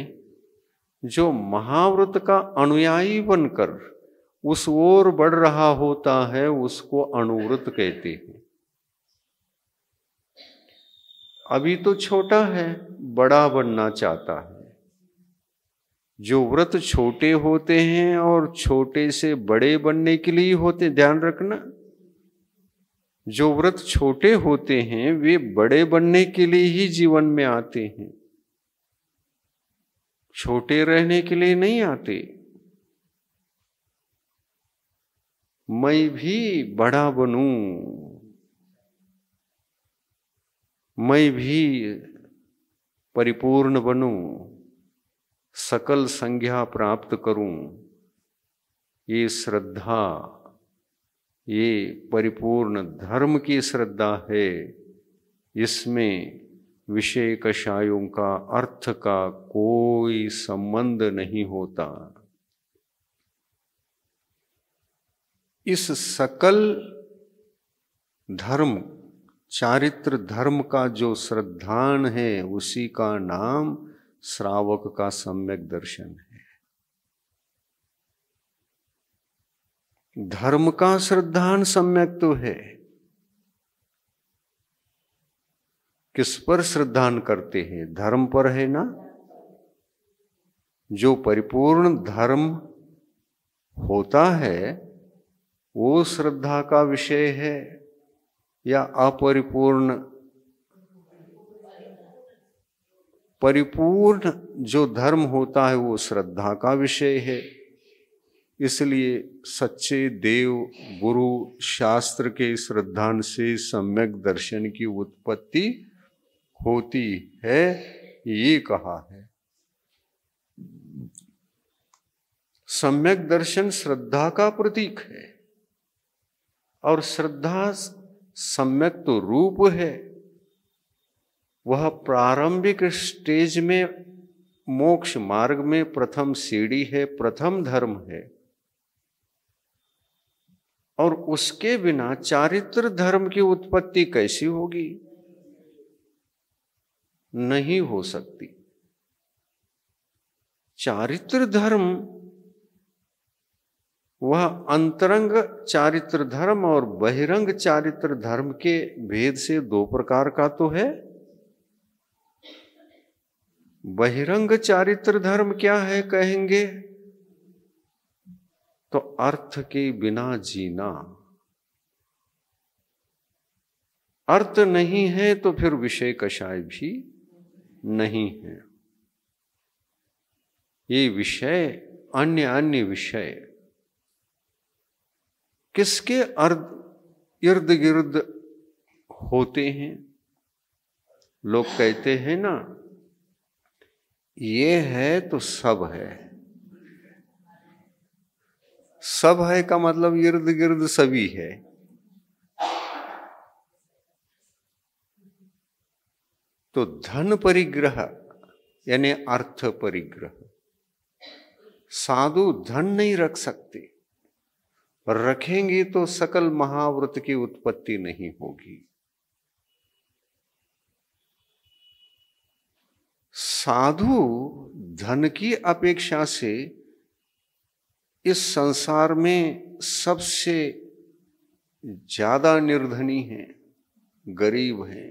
जो महाव्रत का अनुयायी बनकर उस ओर बढ़ रहा होता है उसको अनुव्रत कहते हैं। अभी तो छोटा है, बड़ा बनना चाहता है। जो व्रत छोटे होते हैं और छोटे से बड़े बनने के लिए होते, ध्यान रखना, जो व्रत छोटे होते हैं वे बड़े बनने के लिए ही जीवन में आते हैं, छोटे रहने के लिए नहीं आते। मैं भी बड़ा बनूं, मैं भी परिपूर्ण बनूं, सकल संज्ञा प्राप्त करूं, ये श्रद्धा, ये परिपूर्ण धर्म की श्रद्धा है। इसमें विषय कषायों का, अर्थ का कोई संबंध नहीं होता। इस सकल धर्म, चारित्र धर्म का जो श्रद्धान है उसी का नाम श्रावक का सम्यक दर्शन है। धर्म का श्रद्धान सम्यक तो है। किस पर श्रद्धान करते हैं? धर्म पर है ना। जो परिपूर्ण धर्म होता है वो श्रद्धा का विषय है या अपरिपूर्ण? परिपूर्ण जो धर्म होता है वो श्रद्धा का विषय है। इसलिए सच्चे देव गुरु शास्त्र के श्रद्धान से सम्यक दर्शन की उत्पत्ति होती है, ये कहा है। सम्यक दर्शन श्रद्धा का प्रतीक है और श्रद्धा सम्यक तो रूप है। वह प्रारंभिक स्टेज में मोक्ष मार्ग में प्रथम सीढ़ी है, प्रथम धर्म है। और उसके बिना चारित्र धर्म की उत्पत्ति कैसी होगी? नहीं हो सकती। चारित्र धर्म वह अंतरंग चारित्र धर्म और बहिरंग चारित्र धर्म के भेद से दो प्रकार का तो है। बहिरंग चारित्र धर्म क्या है कहेंगे तो अर्थ के बिना जीना। अर्थ नहीं है तो फिर विषय कषाय भी नहीं है। ये विषय अन्य अन्य विषय किसके इर्द गिर्द होते हैं? लोग कहते हैं ना, ये है तो सब है। सब है का मतलब इर्द गिर्द सभी है। तो धन परिग्रह यानी अर्थ परिग्रह। साधु धन नहीं रख सकते, रखेंगे तो सकल महाव्रत की उत्पत्ति नहीं होगी। साधु धन की अपेक्षा से इस संसार में सबसे ज्यादा निर्धनी हैं, गरीब हैं।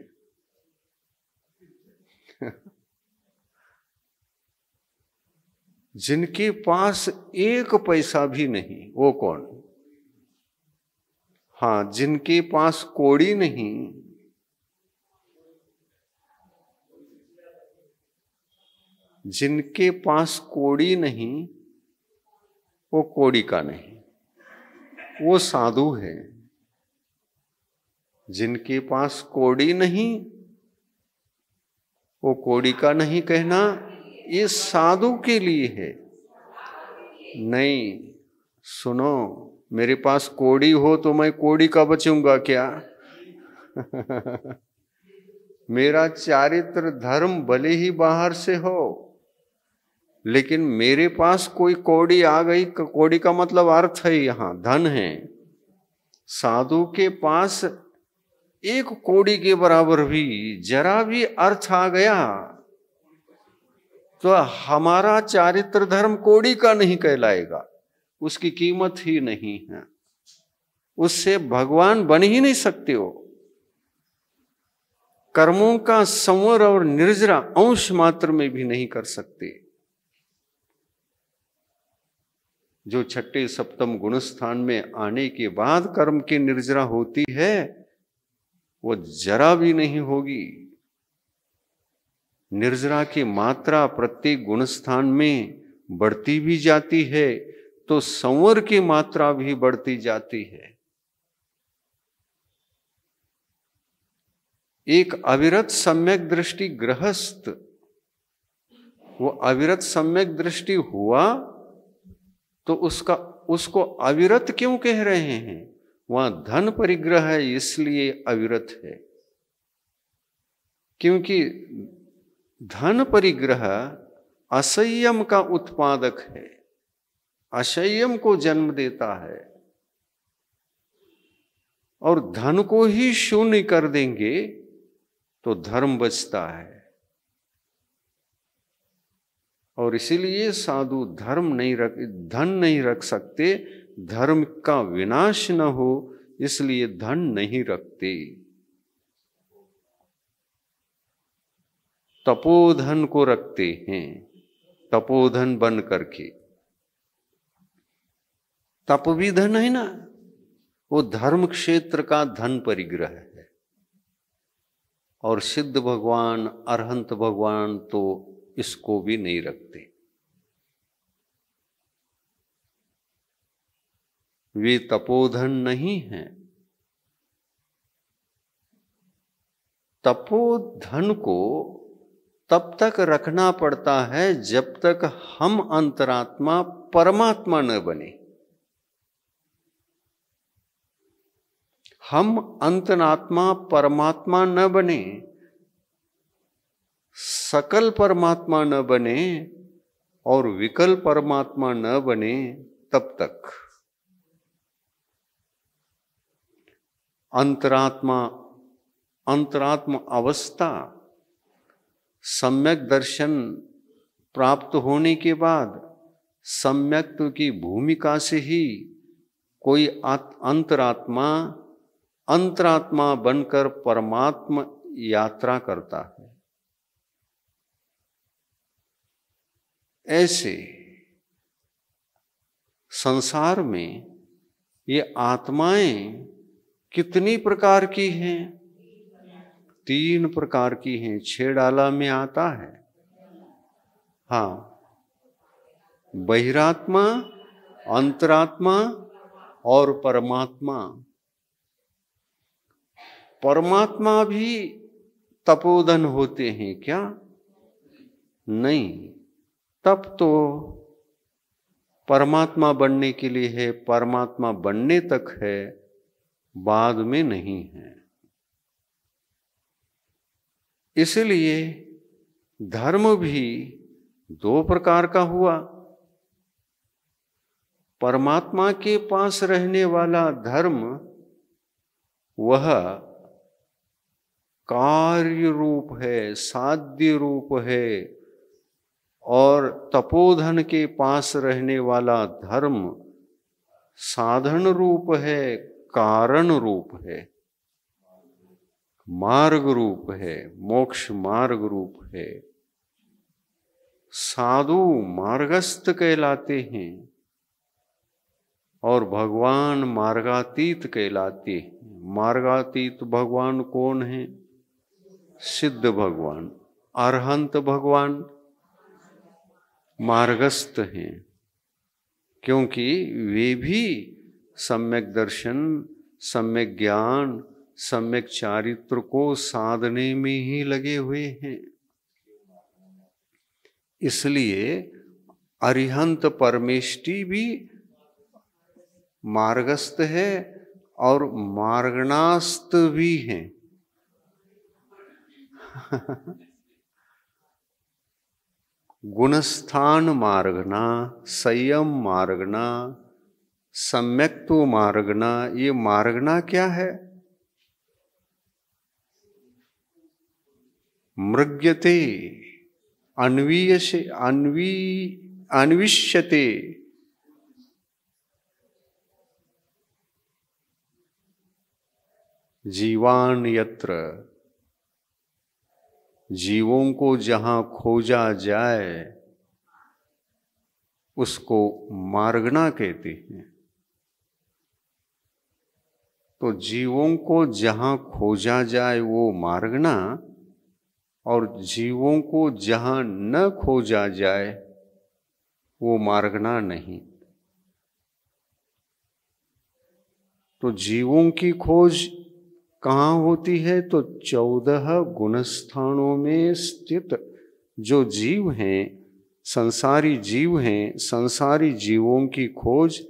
जिनके पास एक पैसा भी नहीं, वो कौन? हाँ, जिनके पास कौड़ी नहीं, जिनके पास कौड़ी नहीं वो कौड़ी का नहीं, वो साधु है। जिनके पास कौड़ी नहीं वो कौड़ी का नहीं कहना ये साधु के लिए है। नहीं, सुनो, मेरे पास कौड़ी हो तो मैं कौड़ी का बचूंगा क्या? मेरा चारित्र धर्म भले ही बाहर से हो, लेकिन मेरे पास कोई कौड़ी आ गई। कौड़ी का मतलब अर्थ है, यहां धन है। साधु के पास एक कौड़ी के बराबर भी जरा भी अर्थ आ गया तो हमारा चारित्र धर्म कौड़ी का नहीं कहलाएगा, उसकी कीमत ही नहीं है। उससे भगवान बन ही नहीं सकते हो। कर्मों का संवर और निर्जरा अंश मात्र में भी नहीं कर सकते। जो छठे सप्तम गुण स्थान में आने के बाद कर्म की निर्जरा होती है वो जरा भी नहीं होगी। निर्जरा की मात्रा प्रत्येक गुण स्थान में बढ़ती भी जाती है तो संवर की मात्रा भी बढ़ती जाती है। एक अविरत सम्यक दृष्टि गृहस्थ, वो अविरत सम्यक दृष्टि हुआ तो उसको अविरत क्यों कह रहे हैं? वहां धन परिग्रह है इसलिए अविरत है। क्योंकि धन परिग्रह असंयम का उत्पादक है, असंयम को जन्म देता है। और धन को ही शून्य कर देंगे तो धर्म बचता है। और इसीलिए साधु धन नहीं रख सकते। धर्म का विनाश न हो इसलिए धन नहीं रखते। तपोधन को रखते हैं, तपोधन बन करके। तप भी धन है ना, वो धर्म क्षेत्र का धन परिग्रह है। और सिद्ध भगवान अरहंत भगवान तो इसको भी नहीं रखते। वे तपोधन नहीं हैं। तपोधन को तब तक रखना पड़ता है जब तक हम अंतरात्मा परमात्मा न बने। हम अंतरात्मा परमात्मा न बने, सकल परमात्मा न बने और विकल परमात्मा न बने, तब तक अंतरात्मा अवस्था सम्यक दर्शन प्राप्त होने के बाद सम्यक्त्व की भूमिका से ही कोई अंतरात्मा बनकर परमात्मा यात्रा करता है। ऐसे संसार में ये आत्माएं कितनी प्रकार की हैं? 3 प्रकार की हैं। 6 डाला में आता है। हाँ, बहिरात्मा, अंतरात्मा और परमात्मा। परमात्मा भी तपोधन होते हैं क्या? नहीं, तप तो परमात्मा बनने के लिए है, परमात्मा बनने तक है, बाद में नहीं है। इसलिए धर्म भी 2 प्रकार का हुआ। परमात्मा के पास रहने वाला धर्म वह कार्य रूप है, साध्य रूप है, और तपोधन के पास रहने वाला धर्म साधन रूप है, कारण रूप है, मार्ग रूप है, मोक्ष मार्ग रूप है। साधु मार्गस्थ कहलाते हैं और भगवान मार्गातीत कहलाते हैं। मार्गातीत भगवान कौन है? सिद्ध भगवान, अरहंत भगवान मार्गस्थ हैं, क्योंकि वे भी सम्यक दर्शन, सम्यक ज्ञान, सम्यक चारित्र को साधने में ही लगे हुए हैं। इसलिए अरिहंत परमेष्टि भी मार्गस्थ है और मार्गणास्त भी हैं। गुणस्थान मार्गना, संयम मार्गना, सम्यक्त्व मार्गना। ये मार्गना क्या है? मृग्यते, अन्विष्यते, जीवान यत्र। जीवों को जहां खोजा जाए उसको मार्गना कहते हैं। तो जीवों को जहां खोजा जाए वो मार्गना, और जीवों को जहां न खोजा जाए वो मार्गना नहीं। तो जीवों की खोज कहाँ होती है? तो 14 गुणस्थानों में स्थित जो जीव हैं, संसारी जीव हैं, संसारी जीवों की खोज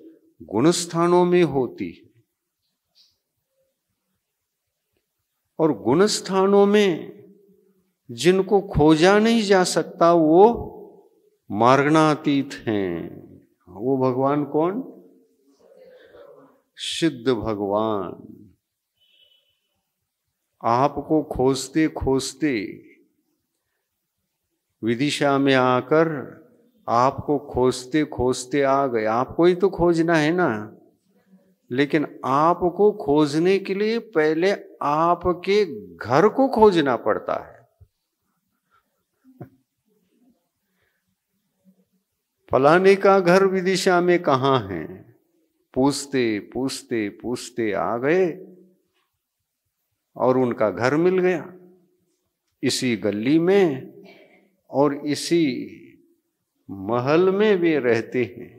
गुणस्थानों में होती है। और गुणस्थानों में जिनको खोजा नहीं जा सकता वो मार्गणातीत हैं। वो भगवान कौन? सिद्ध भगवान। आपको खोजते खोजते विदिशा में आकर आपको खोजते खोजते आ गए। आपको ही तो खोजना है ना, लेकिन आपको खोजने के लिए पहले आपके घर को खोजना पड़ता है। फलाने का घर विदिशा में कहाँ है? पूछते पूछते पूछते आ गए और उनका घर मिल गया, इसी गली में और इसी महल में वे रहते हैं।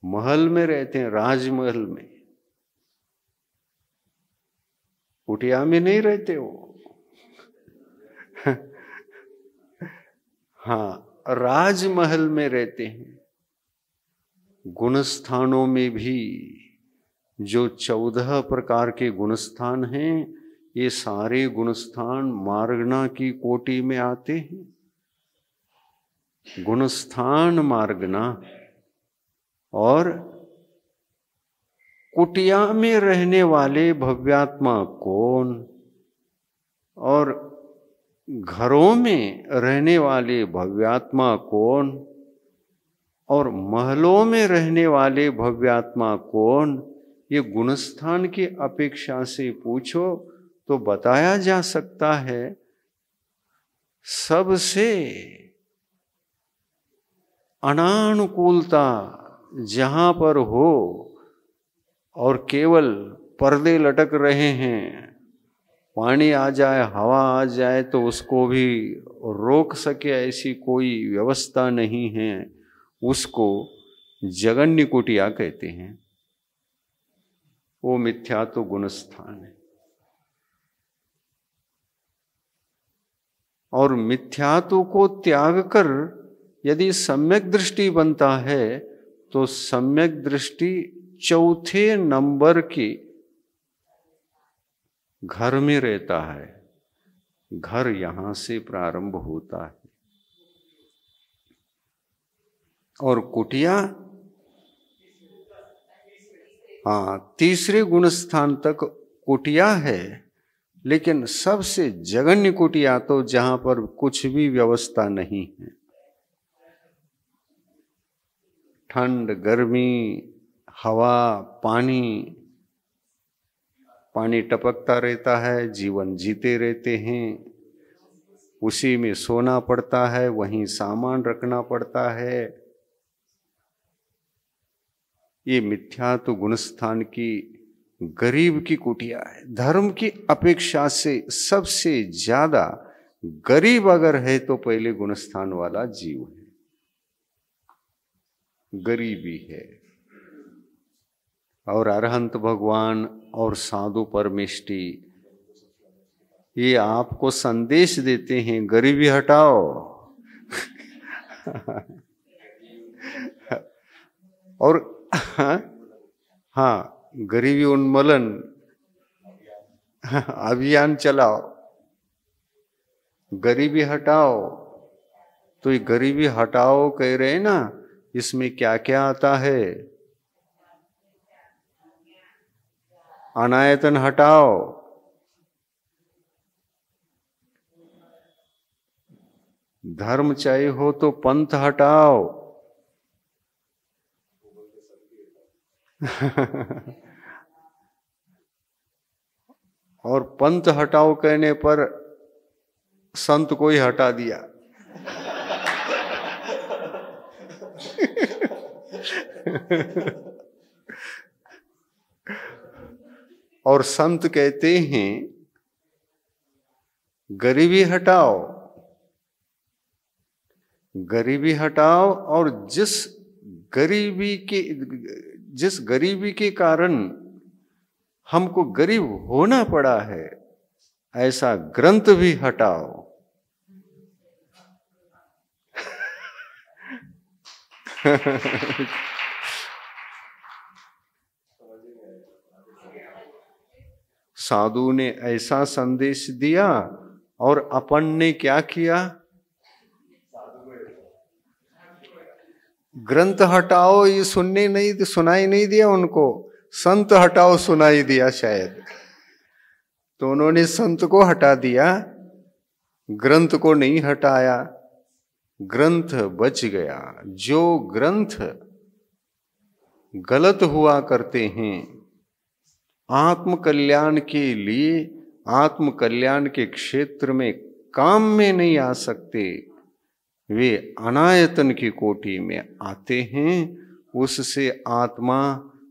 महल में रहते हैं, राजमहल में, कुटिया में नहीं रहते वो। हाँ, राजमहल में रहते हैं। गुणस्थानों में भी जो 14 प्रकार के गुणस्थान हैं, ये सारे गुणस्थान मार्गना की कोटि में आते हैं। गुणस्थान मार्गना। और कुटिया में रहने वाले भव्यात्मा कौन, और घरों में रहने वाले भव्यात्मा कौन, और महलों में रहने वाले भव्यात्मा कौन, ये गुणस्थान की अपेक्षा से पूछो तो बताया जा सकता है। सबसे अनानुकूलता जहां पर हो और केवल पर्दे लटक रहे हैं, पानी आ जाए, हवा आ जाए तो उसको भी रोक सके ऐसी कोई व्यवस्था नहीं है, उसको जगन्य कुटिया कहते हैं। वो मिथ्या तो गुणस्थान है। और मिथ्यात्व को त्याग कर यदि सम्यक दृष्टि बनता है तो सम्यक दृष्टि चौथे नंबर के घर में रहता है। घर यहां से प्रारंभ होता है। और कुटिया, हाँ, तीसरे गुण स्थान तक कुटिया है, लेकिन सबसे जघन्य कुटिया तो जहां पर कुछ भी व्यवस्था नहीं है। ठंड, गर्मी, हवा, पानी, पानी टपकता रहता है, जीवन जीते रहते हैं, उसी में सोना पड़ता है, वहीं सामान रखना पड़ता है। ये मिथ्या तो गुणस्थान की गरीब की कुटिया है। धर्म की अपेक्षा से सबसे ज्यादा गरीब अगर है तो पहले गुणस्थान वाला जीव है, गरीबी है। और अरहंत भगवान और साधु परमेष्टि ये आपको संदेश देते हैं, गरीबी हटाओ। और हाँ, गरीबी उन्मूलन अभियान चलाओ, गरीबी हटाओ। तो ये गरीबी हटाओ कह रहे हैं ना, इसमें क्या क्या आता है? अनायतन हटाओ, धर्म चाहिए हो तो पंथ हटाओ। और पंथ हटाओ कहने पर संत को ही हटा दिया। और संत कहते हैं गरीबी हटाओ, गरीबी हटाओ। और जिस गरीबी के कारण हमको गरीब होना पड़ा है, ऐसा ग्रंथ भी हटाओ। साधु ने ऐसा संदेश दिया और अपन ने क्या किया? ग्रंथ हटाओ ये सुनाई नहीं दिया उनको, संत हटाओ सुनाई दिया शायद। तो उन्होंने संत को हटा दिया, ग्रंथ को नहीं हटाया। ग्रंथ बच गया। जो ग्रंथ गलत हुआ करते हैं, आत्म कल्याण के लिए, आत्म कल्याण के क्षेत्र में काम में नहीं आ सकते, वे अनायतन की कोटि में आते हैं। उससे आत्मा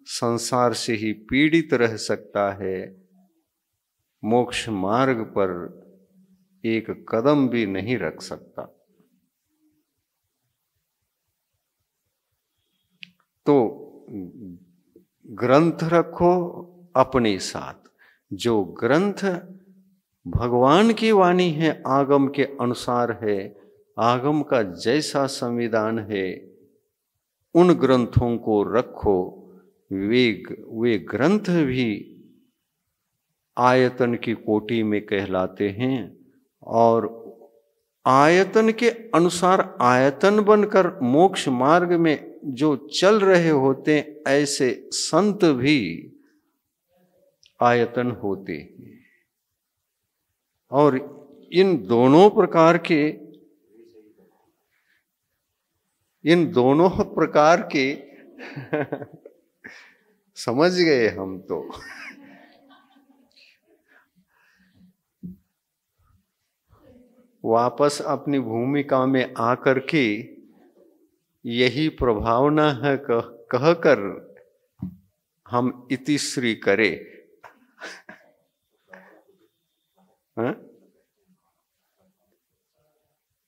संसार से ही पीड़ित रह सकता है, मोक्ष मार्ग पर एक कदम भी नहीं रख सकता। तो ग्रंथ रखो अपने साथ। जो ग्रंथ भगवान की वाणी है, आगम के अनुसार है, आगम का जैसा संविधान है उन ग्रंथों को रखो। वे ग्रंथ भी आयतन की कोटि में कहलाते हैं और आयतन के अनुसार आयतन बनकर मोक्ष मार्ग में जो चल रहे होते हैं, ऐसे संत भी आयतन होते हैं। और इन दोनों प्रकार के समझ गए हम तो। वापस अपनी भूमिका में आकर के यही प्रभावना है कहकर हम इतिश्री करें।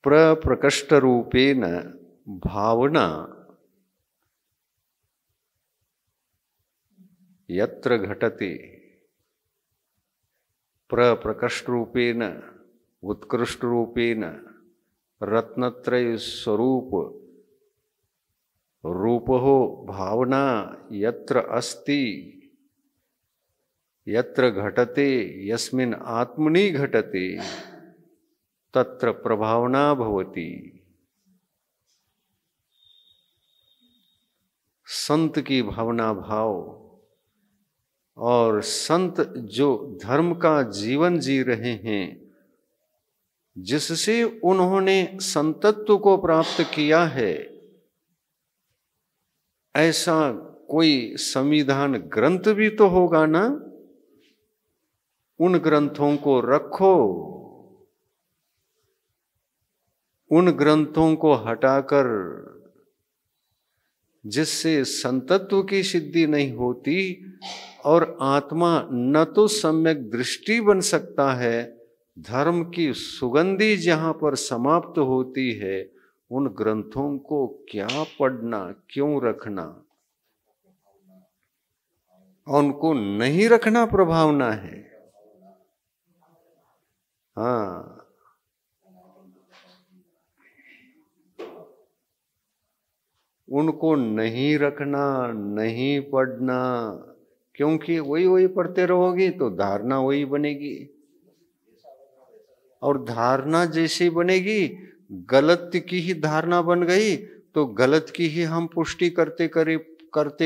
प्रप्रकष्ट रूपेण भावना यत्र घटते, प्रप्रकष्ट रूपेण उत्कृष्ट रूपेण रत्नत्रय स्वरूप रूपो भावना यत्र अस्ति, यत्र घटते यस्मिन् आत्मनि घटते तत्र प्रभावना भवति। संत की भावना भाव और संत जो धर्म का जीवन जी रहे हैं, जिससे उन्होंने संतत्व को प्राप्त किया है, ऐसा कोई संविधान ग्रंथ भी तो होगा ना। उन ग्रंथों को रखो, उन ग्रंथों को हटाकर जिससे संतत्व की सिद्धि नहीं होती और आत्मा न तो सम्यक दृष्टि बन सकता है, धर्म की सुगंधी जहां पर समाप्त होती है, उन ग्रंथों को क्या पढ़ना, क्यों रखना। उनको नहीं रखना प्रभावना है। हाँ, उनको नहीं रखना, नहीं पढ़ना, क्योंकि वही पढ़ते रहोगे तो धारणा वही बनेगी, और धारणा जैसी बनेगी, गलत की ही धारणा बन गई तो गलत की ही हम पुष्टि करते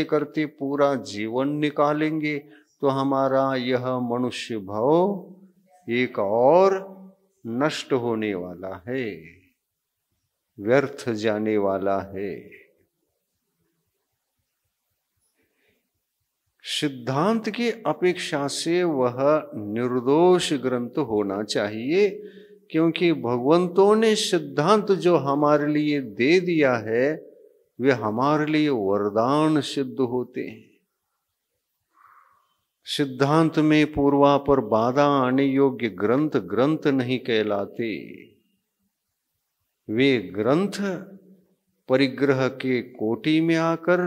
करते पूरा जीवन निकालेंगे, तो हमारा यह मनुष्य भाव एक और नष्ट होने वाला है, व्यर्थ जाने वाला है। सिद्धांत की अपेक्षा से वह निर्दोष ग्रंथ होना चाहिए, क्योंकि भगवंतों ने सिद्धांत जो हमारे लिए दे दिया है, वे हमारे लिए वरदान सिद्ध होते हैं। सिद्धांत में पूर्वापर बाधा आने योग्य ग्रंथ नहीं कहलाते। वे ग्रंथ परिग्रह के कोटि में आकर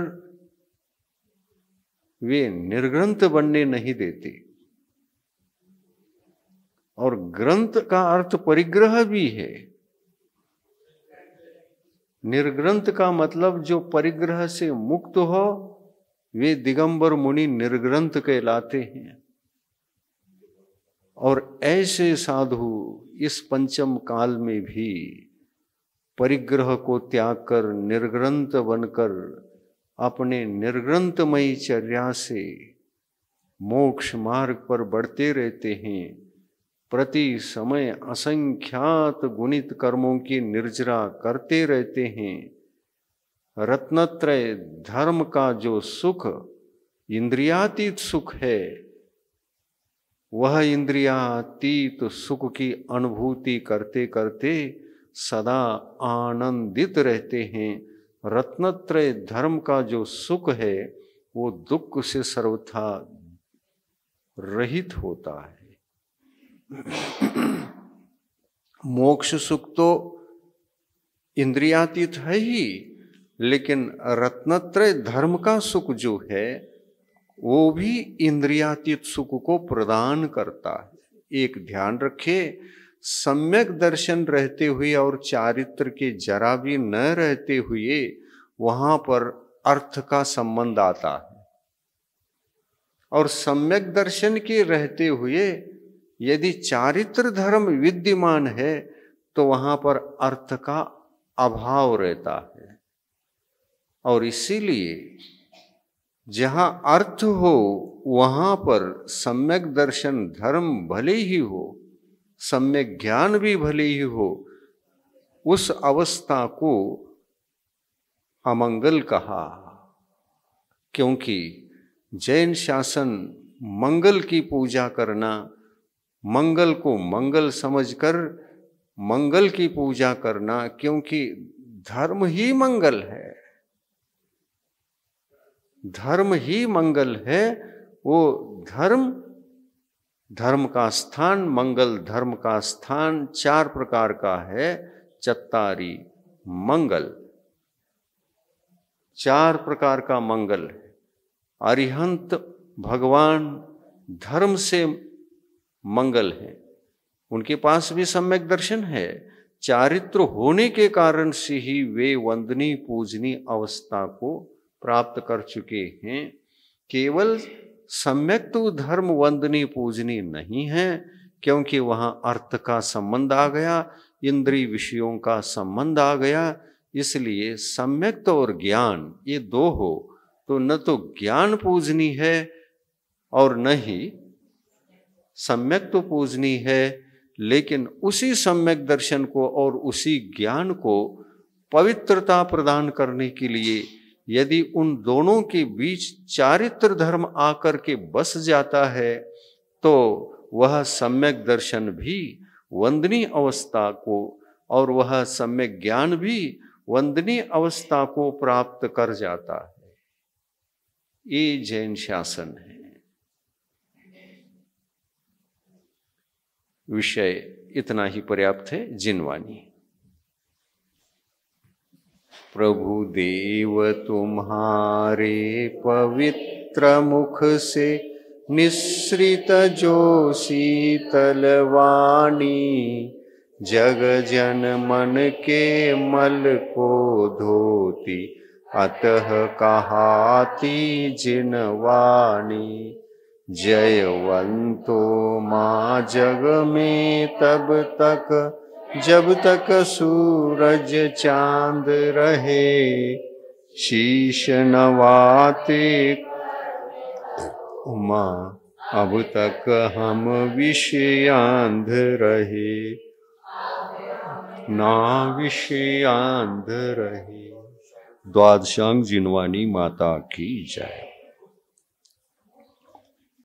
वे निर्ग्रंथ बनने नहीं देते। और ग्रंथ का अर्थ परिग्रह भी है। निर्ग्रंथ का मतलब जो परिग्रह से मुक्त हो, वे दिगंबर मुनि निर्ग्रंथ कहलाते हैं। और ऐसे साधु इस पंचम काल में भी परिग्रह को त्याग कर निर्ग्रंथ बनकर अपने निर्ग्रंथमयी चर्या से मोक्ष मार्ग पर बढ़ते रहते हैं। प्रति समय असंख्यात गुणित कर्मों की निर्जरा करते रहते हैं। रत्नत्रय धर्म का जो सुख इंद्रियातीत सुख है, वह इंद्रियातीत सुख की अनुभूति करते करते सदा आनंदित रहते हैं। रत्नत्रय धर्म का जो सुख है, वो दुख से सर्वथा रहित होता है। मोक्ष सुख तो इंद्रियातीत है ही, लेकिन रत्नत्रय धर्म का सुख जो है, वो भी इंद्रियातीत सुख को प्रदान करता है। एक ध्यान रखे, सम्यक दर्शन रहते हुए और चारित्र के जरा भी न रहते हुए वहां पर अर्थ का संबंध आता है, और सम्यक दर्शन के रहते हुए यदि चारित्र धर्म विद्यमान है तो वहां पर अर्थ का अभाव रहता है। और इसीलिए जहां अर्थ हो वहां पर सम्यक दर्शन धर्म भले ही हो, सम्यक ज्ञान भी भले ही हो, उस अवस्था को अमंगल कहा। क्योंकि जैन शासन मंगल की पूजा करना, मंगल को मंगल समझकर मंगल की पूजा करना, क्योंकि धर्म ही मंगल है, धर्म ही मंगल है। वो धर्म का स्थान, मंगल धर्म का स्थान 4 प्रकार का है। चत्तारी मंगल, 4 प्रकार का मंगल है। अरिहंत भगवान धर्म से मंगल है, उनके पास भी सम्यक दर्शन है। चारित्र होने के कारण से ही वे वंदनीय पूजनीय अवस्था को प्राप्त कर चुके हैं। केवल सम्यक तो धर्म वंदनीय पूजनीय नहीं है, क्योंकि वहां अर्थ का संबंध आ गया, इंद्रिय विषयों का संबंध आ गया। इसलिए सम्यक और ज्ञान ये 2 हो तो न तो ज्ञान पूजनीय है और न ही सम्यक तो पूजनीय है। लेकिन उसी सम्यक दर्शन को और उसी ज्ञान को पवित्रता प्रदान करने के लिए यदि उन दोनों के बीच चारित्र धर्म आकर के बस जाता है तो वह सम्यक दर्शन भी वंदनीय अवस्था को और वह सम्यक ज्ञान भी वंदनीय अवस्था को प्राप्त कर जाता है। ये जैन शासन है। विषय इतना ही पर्याप्त है। जिनवाणी। प्रभु देव तुम्हारे पवित्र मुख से निस्सृत जो शीतल वाणी, जग जन मन के मल को धोती, अतः कहाती जिनवाणी। जयवंतो माँ जग में तब तक जब तक सूरज चांद रहे, शीश नवाते उमा अब तक हम विषयांध रहे, ना विषयांध रहे। द्वादशांग जिनवाणी माता की जय।